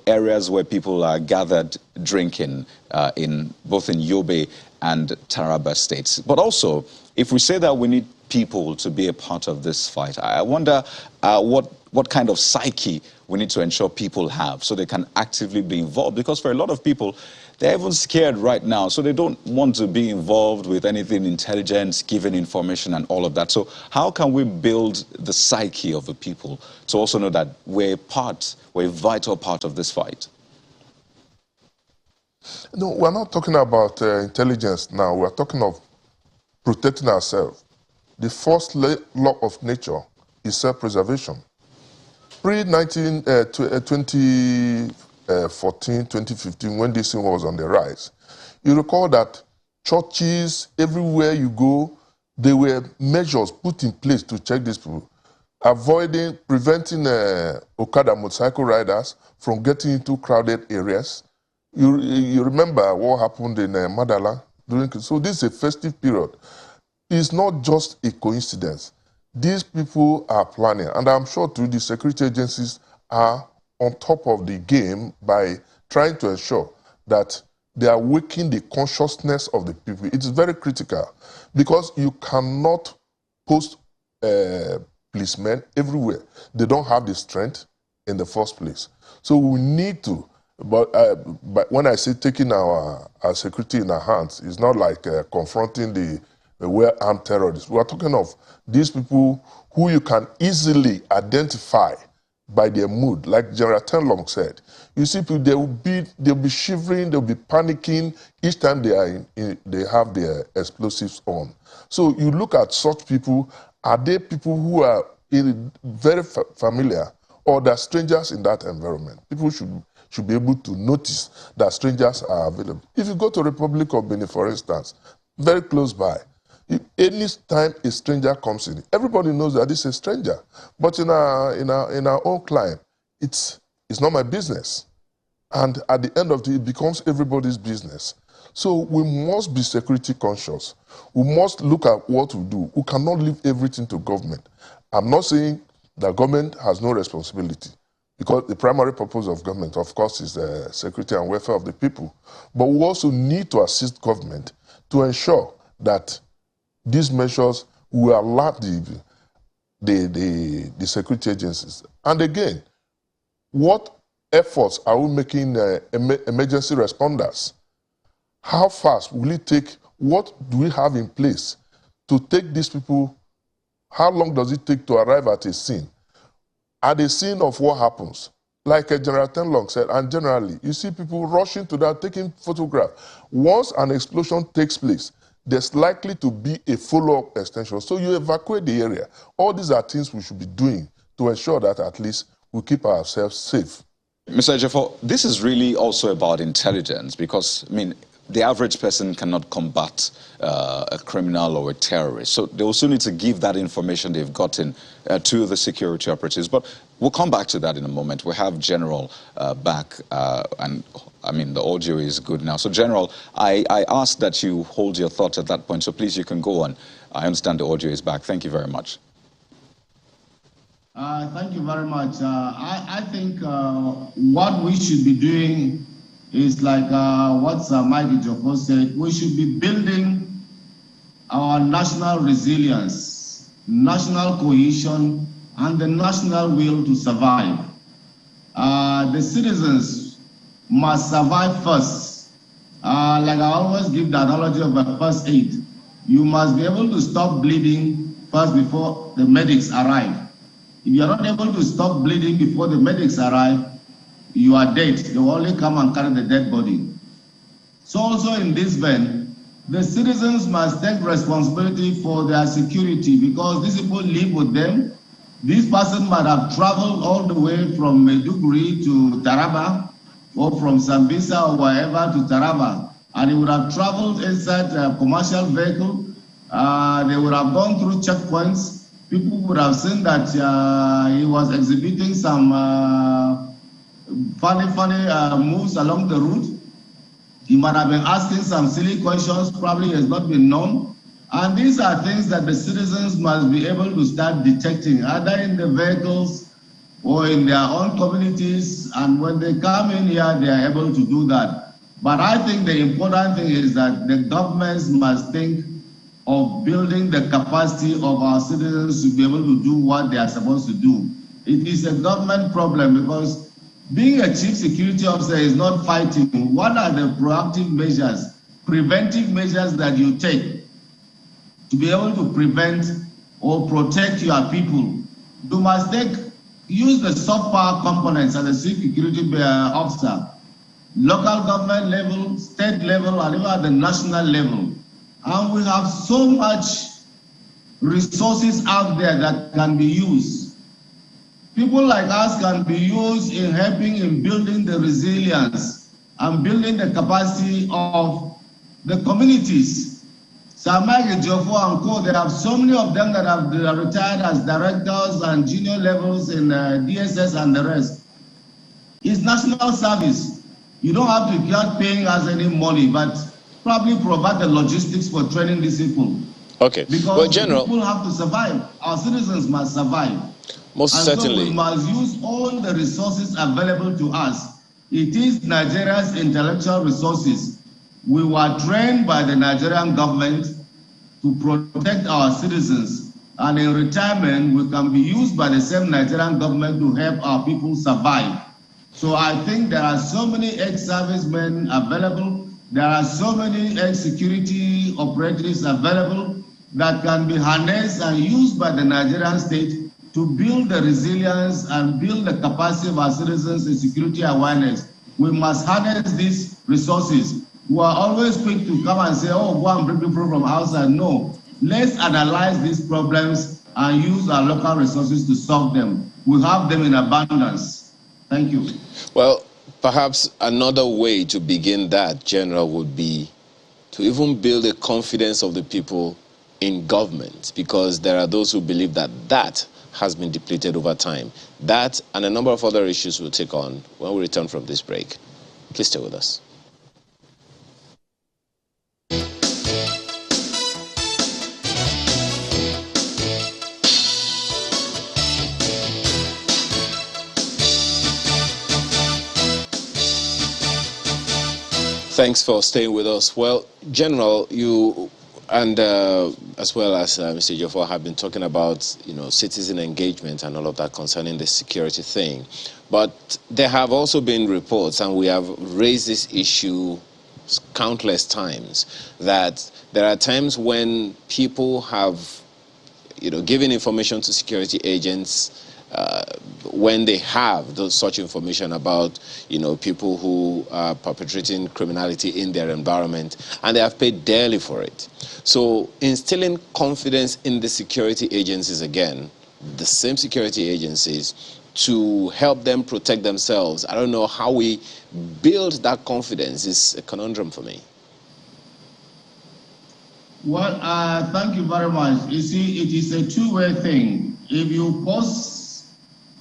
areas where people are gathered drinking both in Yobe and Taraba states? But also, if we say that we need people to be a part of this fight, I wonder what kind of psyche we need to ensure people have so they can actively be involved. Because for a lot of people, they're even scared right now, so they don't want to be involved with anything intelligence, giving information and all of that. So how can we build the psyche of the people to also know that we're a vital part of this fight? No, we're not talking about intelligence now. We're talking of protecting ourselves. The first law of nature is self-preservation. Pre-2014, 2015, when this thing was on the rise, you recall that churches, everywhere you go, there were measures put in place to check these people, preventing Okada motorcycle riders from getting into crowded areas. You remember what happened in Madala? So this is a festive period. It's not just a coincidence. These people are planning, and I'm sure too, the security agencies are on top of the game by trying to ensure that they are waking the consciousness of the people. It is very critical because you cannot post policemen everywhere. They don't have the strength in the first place. So we need to, but when I say taking our security in our hands, it's not like confronting the well-armed terrorists. We are talking of these people who you can easily identify by their mood, like General Tenlong said. You see, people, they'll be shivering, they'll be panicking each time they have their explosives on. So you look at such people. Are they people who are very familiar, or they're strangers in that environment? People should be able to notice that strangers are available. If you go to Republic of Benin, for instance, very close by, any time a stranger comes in, everybody knows that it's a stranger. But in our own climate, it's It's not my business. And at the end of the day, it becomes everybody's business. So we must be security conscious. We must look at what we do. We cannot leave everything to government. I'm not saying that government has no responsibility, because the primary purpose of government, of course, is the security and welfare of the people. But we also need to assist government to ensure that these measures will alert the security agencies. And again, what efforts are we making emergency responders? How fast will it take? What do we have in place to take these people? How long does it take to arrive at a scene? At the scene of what happens, like General Tenlong said, and generally, you see people rushing to that, taking photographs. Once an explosion takes place, there's likely to be a follow-up extension. So you evacuate the area. All these are things we should be doing to ensure that at least we keep ourselves safe. Mr. Ejiofor, this is really also about intelligence, because, I mean, the average person cannot combat a criminal or a terrorist. So they also need to give that information they've gotten to the security operatives. But we'll come back to that in a moment. We have General back, and I mean, the audio is good now. So, General, I asked that you hold your thoughts at that point, so please, you can go on. I understand the audio is back. Thank you very much. Thank you very much. I think what we should be doing is like what Mike Ejiofor said. We should be building our national resilience, national cohesion, and the national will to survive. The citizens must survive first. Like I always give the analogy of a first aid. You must be able to stop bleeding first before the medics arrive. If you are not able to stop bleeding before the medics arrive, you are dead. They will only come and carry the dead body. So also in this vein, the citizens must take responsibility for their security, because these people live with them. This person might have traveled all the way from Maiduguri to Taraba, or from Sambisa or wherever to Taraba, and he would have traveled inside a commercial vehicle. They would have gone through checkpoints. People would have seen that he was exhibiting some funny moves along the route. He might have been asking some silly questions, probably has not been known. And these are things that the citizens must be able to start detecting, either in the vehicles or in their own communities. And when they come in here, they are able to do that. But I think the important thing is that the governments must think of building the capacity of our citizens to be able to do what they are supposed to do. It is a government problem, because being a chief security officer is not fighting. What are the proactive measures, preventive measures that you take to be able to prevent or protect your people? You must use the soft power components as a chief security officer, local government level, state level, and even at the national level. And we have so much resources out there that can be used. People like us can be used in helping in building the resilience and building the capacity of the communities. Mike Ejiofor and co, there are so many of them that have retired as directors and junior levels in DSS and the rest. It's national service. You don't have to start paying us any money, but probably provide the logistics for training these people. Okay. Because well, General, people have to survive. Our citizens must survive. Most certainly. So we must use all the resources available to us. It is Nigeria's intellectual resources. We were trained by the Nigerian government to protect our citizens. And in retirement, we can be used by the same Nigerian government to help our people survive. So I think there are so many ex-servicemen available. There are so many ex-security operatives available that can be harnessed and used by the Nigerian state to build the resilience and build the capacity of our citizens in security awareness. We must harness these resources. We are always quick to come and say, oh, go and bring people from outside. No, let's analyze these problems and use our local resources to solve them. We have them in abundance. Thank you. Well, perhaps another way to begin that, General, would be to even build the confidence of the people in government, because there are those who believe that that has been depleted over time. That and a number of other issues we'll take on when we return from this break. Please stay with us. Thanks for staying with us. Well, General, you and as well as Mr. Jofo have been talking about, citizen engagement and all of that concerning the security thing. But there have also been reports, and we have raised this issue countless times, that there are times when people have, given information to security agents when they have such information about, people who are perpetrating criminality in their environment, and they have paid dearly for it. So instilling confidence in the security agencies again, the same security agencies, to help them protect themselves. I don't know how we build that confidence is a conundrum for me. Well, thank you very much. You see, it is a two-way thing. If you post,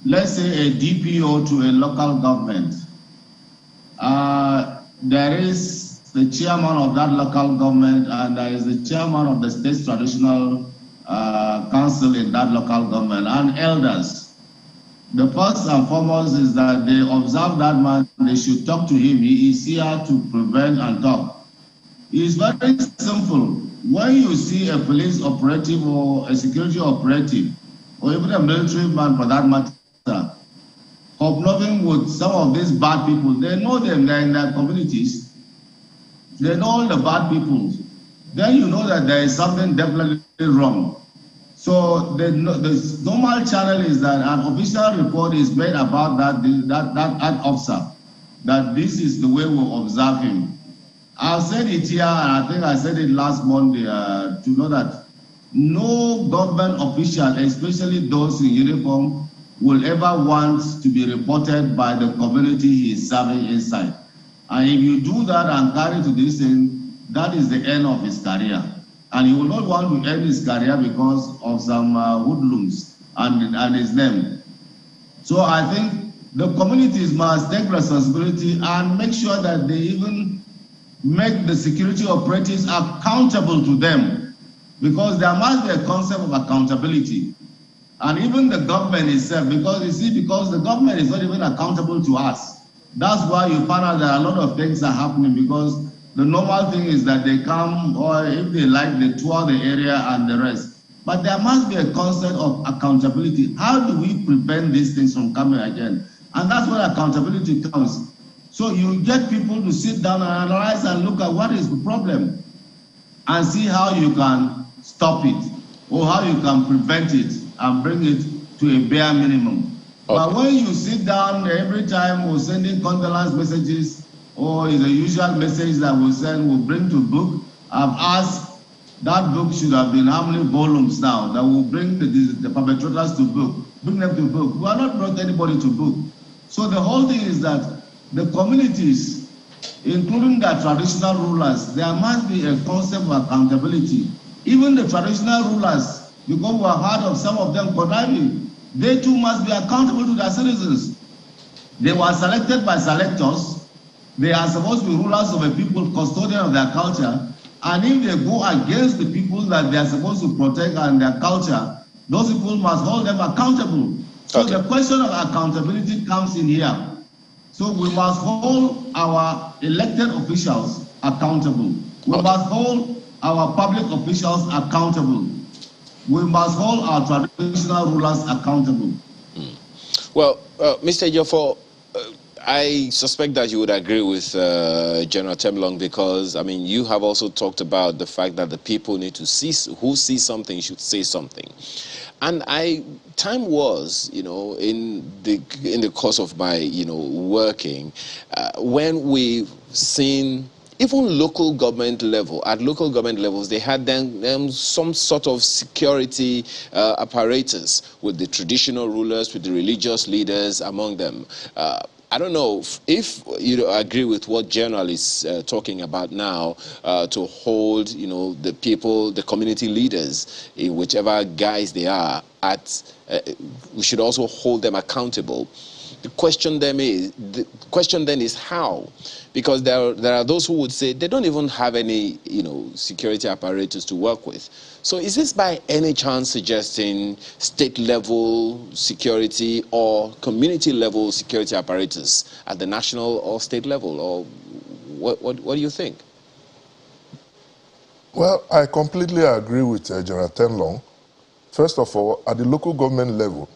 let's say, a DPO to a local government, there is the chairman of that local government and there is the chairman of the state traditional council in that local government and elders. The first and foremost is that they observe that man, they should talk to him. He is here to prevent and talk. It is very simple. When you see a police operative or a security operative, or even a military man for that matter, hobnobbing with some of these bad people, they know them, they're in their communities, they know all the bad people, then you know that there is something definitely wrong. So the normal channel is that an official report is made about that officer, that this is the way we observe him. I've said it here, and I think I said it last Monday, to know that no government official, especially those in uniform, will ever want to be reported by the community he is serving inside. And if you do that and carry to this end, that is the end of his career. And he will not want to end his career because of some hoodlums and his name. So I think the communities must take responsibility and make sure that they even make the security operatives accountable to them, because there must be a concept of accountability. And even the government itself, because the government is not even accountable to us. That's why you find out that a lot of things are happening, because the normal thing is that they come, or if they like, they tour the area and the rest. But there must be a concept of accountability. How do we prevent these things from coming again? And that's where accountability comes. So you get people to sit down and analyze and look at what is the problem and see how you can stop it or how you can prevent it and bring it to a bare minimum. Okay. But when you sit down every time we're sending condolence messages, or is a usual message that we send, we'll bring to book, I've asked that book should have been how many volumes now that will bring the perpetrators to book, bring them to book. We have not brought anybody to book. So the whole thing is that the communities, including the traditional rulers, there must be a concept of accountability. Even the traditional rulers, because we have heard of some of them conniving, they too must be accountable to their citizens. They were selected by selectors. They are supposed to be rulers of a people, custodian of their culture. And if they go against the people that they are supposed to protect and their culture, those people must hold them accountable. So okay. The question of accountability comes in here. So we must hold our elected officials accountable. We must hold our public officials accountable. We must hold our traditional rulers accountable. Well, Mr. Jofo, I suspect that you would agree with General Temlong, because, I mean, you have also talked about the fact that the people need to see, who sees something should say something. And time was, in the course of my, working, when we've seen even local government level, at local government levels, they had then some sort of security apparatus with the traditional rulers, with the religious leaders among them. I don't know if you agree with what journalists talking about now, to hold, the people, the community leaders, in whichever guise they are at, we should also hold them accountable. The question then is how, because there are those who would say they don't even have any security apparatus to work with. So is this by any chance suggesting state level security or community level security apparatus at the national or state level, or what do you think? Well, I completely agree with General Tenlong. First of all, at the local government level,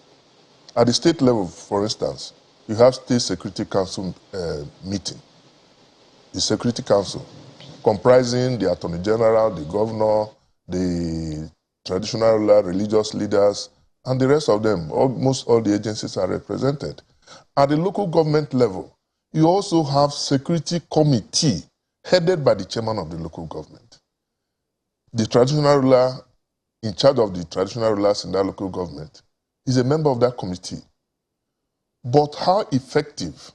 at the state level, for instance, you have State Security Council meeting. The Security Council, comprising the Attorney General, the Governor, the traditional religious leaders, and the rest of them. Almost all the agencies are represented. At the local government level, you also have Security Committee headed by the chairman of the local government. The traditional ruler in charge of the traditional rulers in that local government is a member of that committee. But how effective,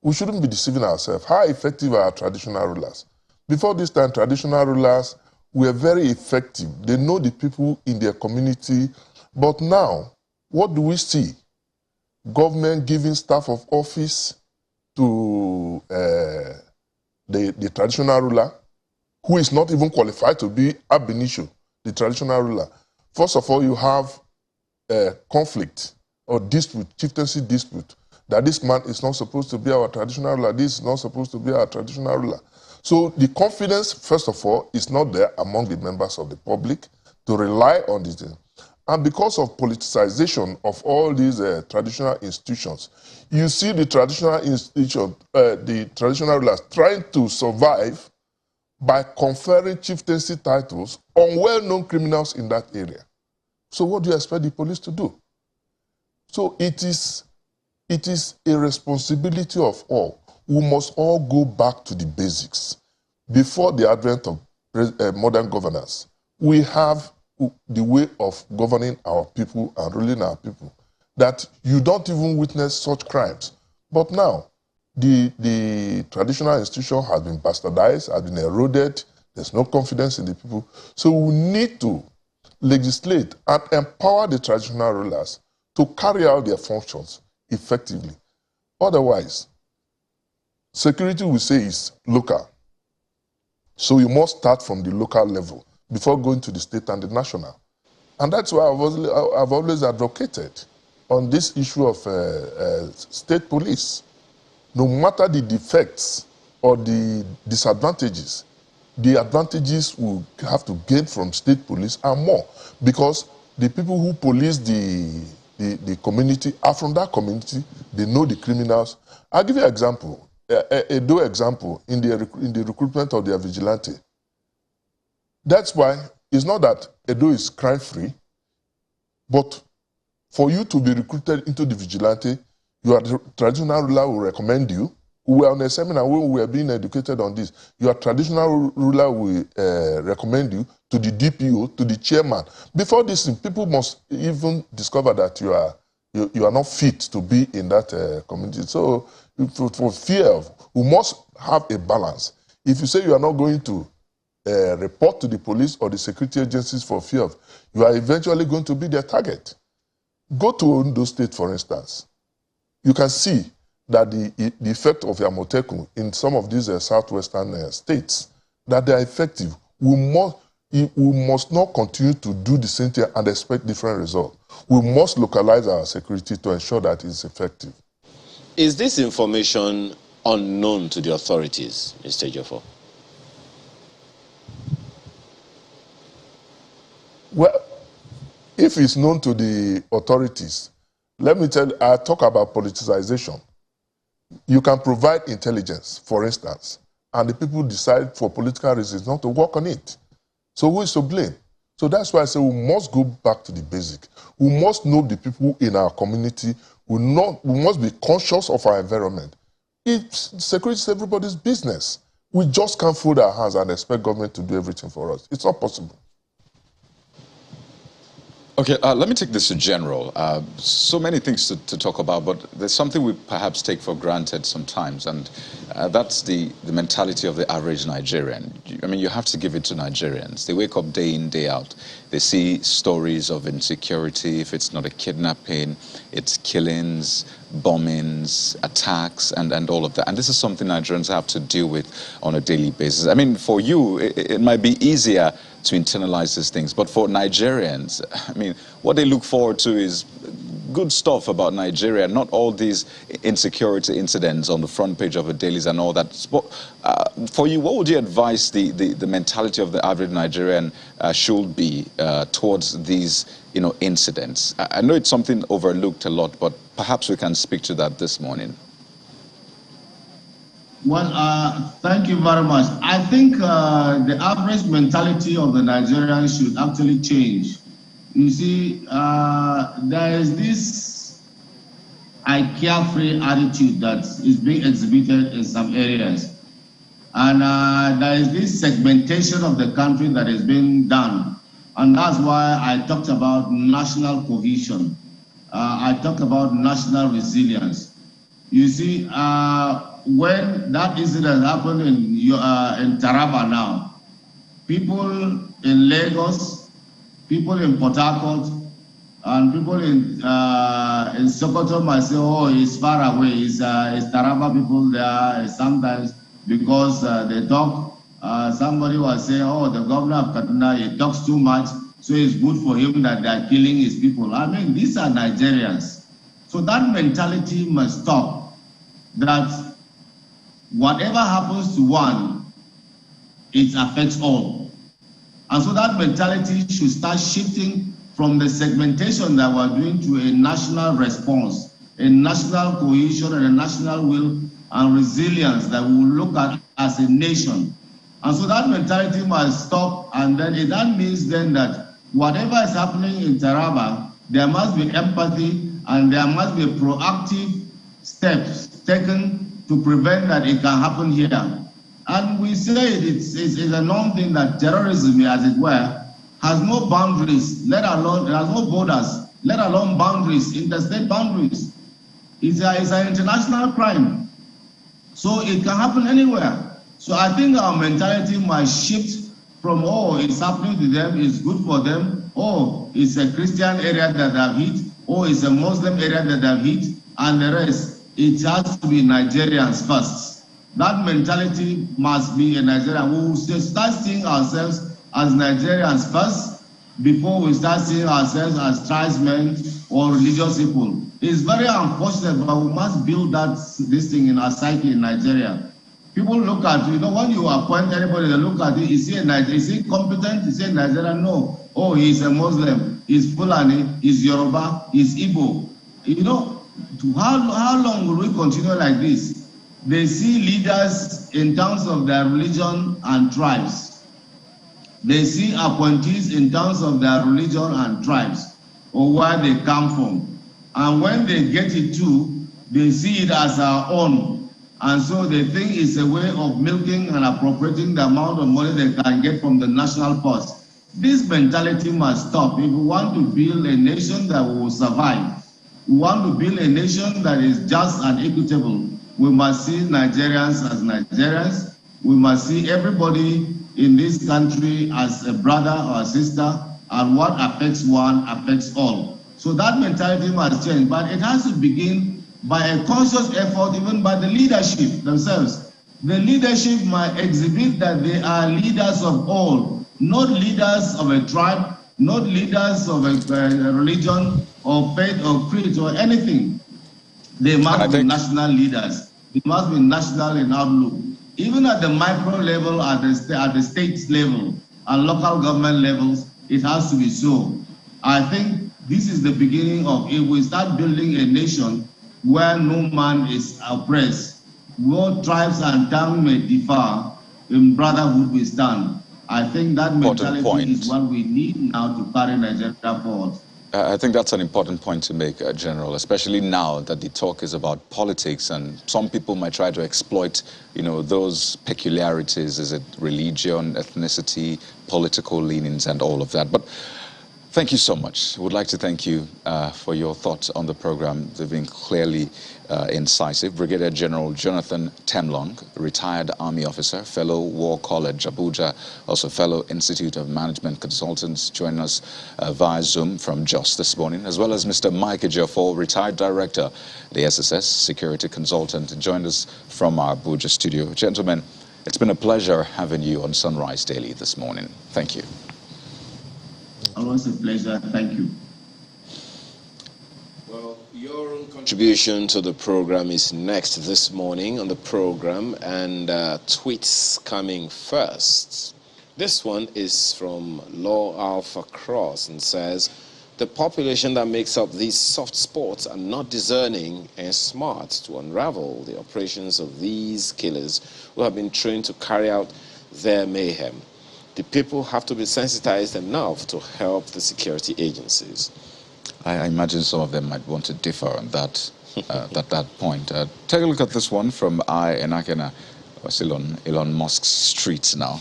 we shouldn't be deceiving ourselves, how effective are our traditional rulers? Before this time, traditional rulers were very effective. They know the people in their community. But now, what do we see? Government giving staff of office to the traditional ruler, who is not even qualified to be ab initio, the traditional ruler. First of all, you have conflict or dispute, chieftaincy dispute, that this man is not supposed to be our traditional ruler, this is not supposed to be our traditional ruler. So the confidence, first of all, is not there among the members of the public to rely on this. And because of politicization of all these traditional institutions, you see the traditional institution, the traditional rulers trying to survive by conferring chieftaincy titles on well-known criminals in that area. So what do you expect the police to do? So it is a responsibility of all. We must all go back to the basics. Before the advent of modern governance, we have the way of governing our people and ruling our people, that you don't even witness such crimes. But now, the traditional institution has been bastardized, has been eroded, there's no confidence in the people. So we need to legislate and empower the traditional rulers to carry out their functions effectively. Otherwise, security, we say, is local. So you must start from the local level before going to the state and the national. And that's why I've always advocated on this issue of state police. No matter the defects or the disadvantages, the advantages we have to gain from state police are more, because the people who police the community are from that community. They know the criminals. I'll give you an example, a example in the recruitment of their vigilante. That's why it's not that Edo is crime-free, but for you to be recruited into the vigilante, your traditional ruler will recommend you. We were on a seminar where we were being educated on this. Your traditional ruler will recommend you to the DPO, to the chairman. Before this, people must even discover that you are not fit to be in that community. So for fear of, we must have a balance. If you say you are not going to report to the police or the security agencies for fear of, you are eventually going to be their target. Go to Ondo State, for instance. You can see that the effect of Yamoteku in some of these southwestern states, that they are effective. We must not continue to do the same thing and expect different results. We must localize our security to ensure that it's effective. Is this information unknown to the authorities, Mr. Jofo? Well, if it's known to the authorities, let me tell you, I talk about politicization. You can provide intelligence, for instance, and the people decide for political reasons not to work on it. So who is to blame? So that's why I say we must go back to the basic. We must know the people in our community. We must be conscious of our environment. Security is everybody's business. We just can't fold our hands and expect government to do everything for us. It's not possible. Okay, let me take this to general. So many things to talk about, but there's something we perhaps take for granted sometimes, and that's the mentality of the average Nigerian. I mean, you have to give it to Nigerians. They wake up day in, day out. They see stories of insecurity. If it's not a kidnapping, it's killings, bombings, attacks, and all of that. And this is something Nigerians have to deal with on a daily basis. I mean, for you, it might be easier to internalize these things, but for Nigerians, I mean, what they look forward to is good stuff about Nigeria, not all these insecurity incidents on the front page of the dailies and all that. For you, what would you advise the mentality of the average Nigerian should be towards these, incidents? I know it's something overlooked a lot, but perhaps we can speak to that this morning. Well, thank you very much. I think the average mentality of the Nigerian should actually change. You see, there is this carefree attitude that is being exhibited in some areas. And there is this segmentation of the country that is being done. And that's why I talked about national cohesion. I talked about national resilience. You see, when that incident happened in Taraba now, people in Lagos, people in Port Harcourt, and people in Sokoto might say, oh, it's far away. It's Taraba people there. Sometimes because they talk, somebody was saying, oh, the governor of Kaduna, he talks too much, so it's good for him that they are killing his people. I mean, these are Nigerians. So that mentality must stop, that whatever happens to one, it affects all. And so that mentality should start shifting from the segmentation that we're doing to a national response, a national cohesion and a national will and resilience that we will look at as a nation. And so that mentality must stop, and then that means then that whatever is happening in Taraba, there must be empathy and there must be proactive steps taken to prevent that it can happen here. And we say it's a known thing that terrorism, as it were, has no boundaries, it has no borders, let alone boundaries, interstate boundaries. It's an international crime. So it can happen anywhere. So I think our mentality must shift from, oh, it's happening to them, it's good for them, oh, it's a Christian area that they've hit, oh, it's a Muslim area that they've hit, and the rest. It has to be Nigerians first. That mentality must be a Nigerian. We will start seeing ourselves as Nigerians first before we start seeing ourselves as tribesmen or religious people. It's very unfortunate, but we must build this thing in our psyche in Nigeria. People look at, when you appoint anybody, they look at it, is he competent? Is he a Nigerian? No. Oh, he's a Muslim, he's Fulani, he's Yoruba, he's Igbo. How long will we continue like this? They see leaders in terms of their religion and tribes. They see appointees in terms of their religion and tribes, or where they come from. And when they get it too, they see it as our own. And so they think it's a way of milking and appropriating the amount of money they can get from the national purse. This mentality must stop. If we want to build a nation that will survive, we want to build a nation that is just and equitable, we must see Nigerians as Nigerians. We must see everybody in this country as a brother or a sister, and what affects one affects all. So that mentality must change, but it has to begin by a conscious effort, even by the leadership themselves. The leadership might exhibit that they are leaders of all, not leaders of a tribe, not leaders of a religion or faith or creed or anything. They must be national leaders. They must be national in outlook. Even at the micro level, at the state level, and local government levels, it has to be so. I think this is the beginning of, if we start building a nation where no man is oppressed, where tribes and tongues may differ, in brotherhood we stand. I think that mentality is what we need now to carry Nigeria forward. I think that's an important point to make, General, especially now that the talk is about politics, and some people might try to exploit, those peculiarities. Is it religion, ethnicity, political leanings, and all of that? But Thank you so much. Would like to thank you for your thoughts on the program. They've been clearly incisive. Brigadier General Jonathan Temlong, retired Army officer, fellow War College, Abuja, also fellow Institute of Management Consultants, joining us via Zoom from Jos this morning, as well as Mr. Mike Ejiofor, retired director, the SSS security consultant, joined us from our Abuja studio. Gentlemen, it's been a pleasure having you on Sunrise Daily this morning. Thank you. Always a pleasure. Thank you. Well, your own contribution to the program is next this morning on the program, and tweets coming first. This one is from Law Alpha Cross and says, the population that makes up these soft spots are not discerning and smart to unravel the operations of these killers who have been trained to carry out their mayhem. The people have to be sensitized enough to help the security agencies. I imagine some of them might want to differ on that that point. Take a look at this one from Enakena. We're still on Elon Musk's streets now.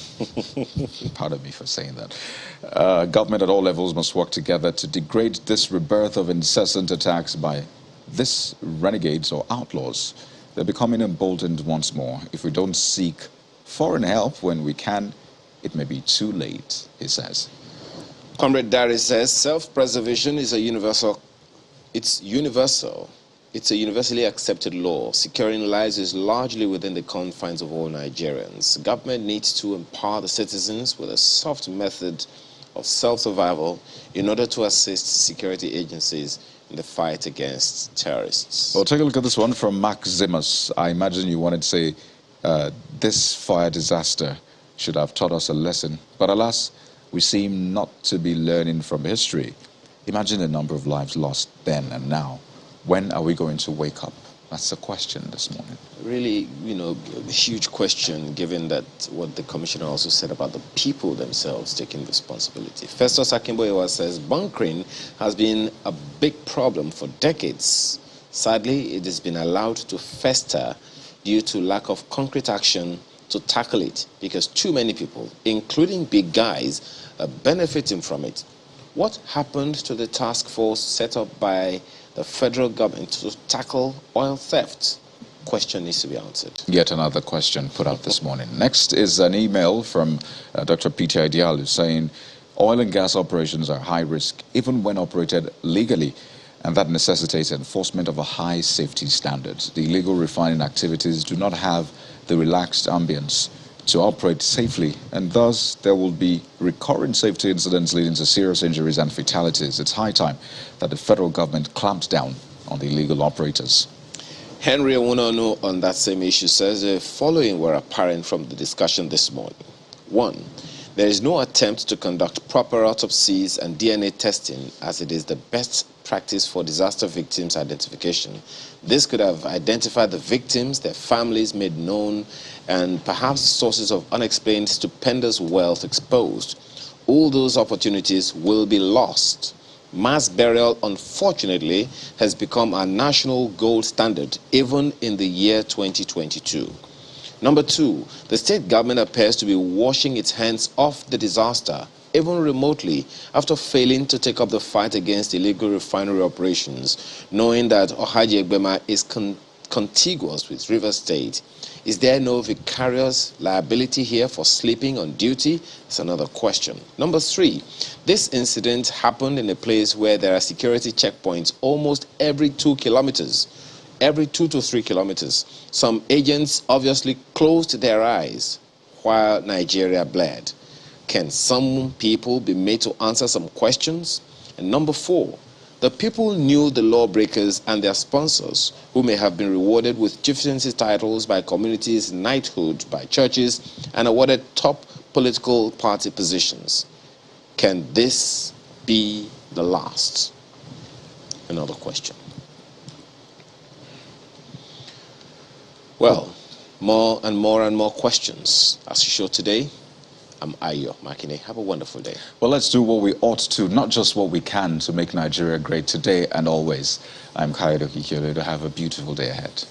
Pardon me for saying that. Government at all levels must work together to degrade this rebirth of incessant attacks by these renegades or outlaws. They're becoming emboldened once more. If we don't seek foreign help when we can, it may be too late, he says. Comrade Dari says, self-preservation is a universal. It's a universally accepted law. Securing lives is largely within the confines of all Nigerians. Government needs to empower the citizens with a soft method of self-survival in order to assist security agencies in the fight against terrorists. Well, take a look at this one from Max Zimmers. I imagine you wanted to say, this fire disaster should have taught us a lesson. But alas, we seem not to be learning from history. Imagine the number of lives lost then and now. When are we going to wake up? That's the question this morning. Really, a huge question, given that what the commissioner also said about the people themselves taking responsibility. Festus Akimboyewa says bunkering has been a big problem for decades. Sadly, it has been allowed to fester due to lack of concrete action to tackle it, because too many people, including big guys, are benefiting from it. What happened to the task force set up by the federal government to tackle oil theft? Question needs to be answered. Yet another question put out this morning. Next is an email from Dr. Peter Idialu saying oil and gas operations are high risk even when operated legally, and that necessitates enforcement of a high safety standard. The illegal refining activities do not have the relaxed ambience to operate safely, and thus there will be recurrent safety incidents leading to serious injuries and fatalities. It's high time that the federal government clamps down on the illegal operators. Henry Owunono on that same issue says the following were apparent from the discussion this morning. 1. There is no attempt to conduct proper autopsies and DNA testing, as it is the best practice for disaster victims identification. This could have identified the victims, their families made known, and perhaps sources of unexplained stupendous wealth exposed. All those opportunities will be lost. Mass burial, unfortunately, has become our national gold standard, even in the year 2022. Number 2, the state government appears to be washing its hands off the disaster, even remotely, after failing to take up the fight against illegal refinery operations, knowing that Ohaji Egbema is contiguous with River State. Is there no vicarious liability here for sleeping on duty? That's another question. Number 3, this incident happened in a place where there are security checkpoints almost every 2 kilometers. Every 2 to 3 kilometers. Some agents obviously closed their eyes while Nigeria bled. Can some people be made to answer some questions? And number 4, the people knew the lawbreakers and their sponsors, who may have been rewarded with chieftaincy titles by communities, knighthood by churches, and awarded top political party positions. Can this be the last? Another question. Well, more and more questions. As you show today, I'm Ayo Makine. Have a wonderful day. Well, let's do what we ought to, not just what we can, to make Nigeria great today and always. I'm Kayode Kikiole. Have a beautiful day ahead.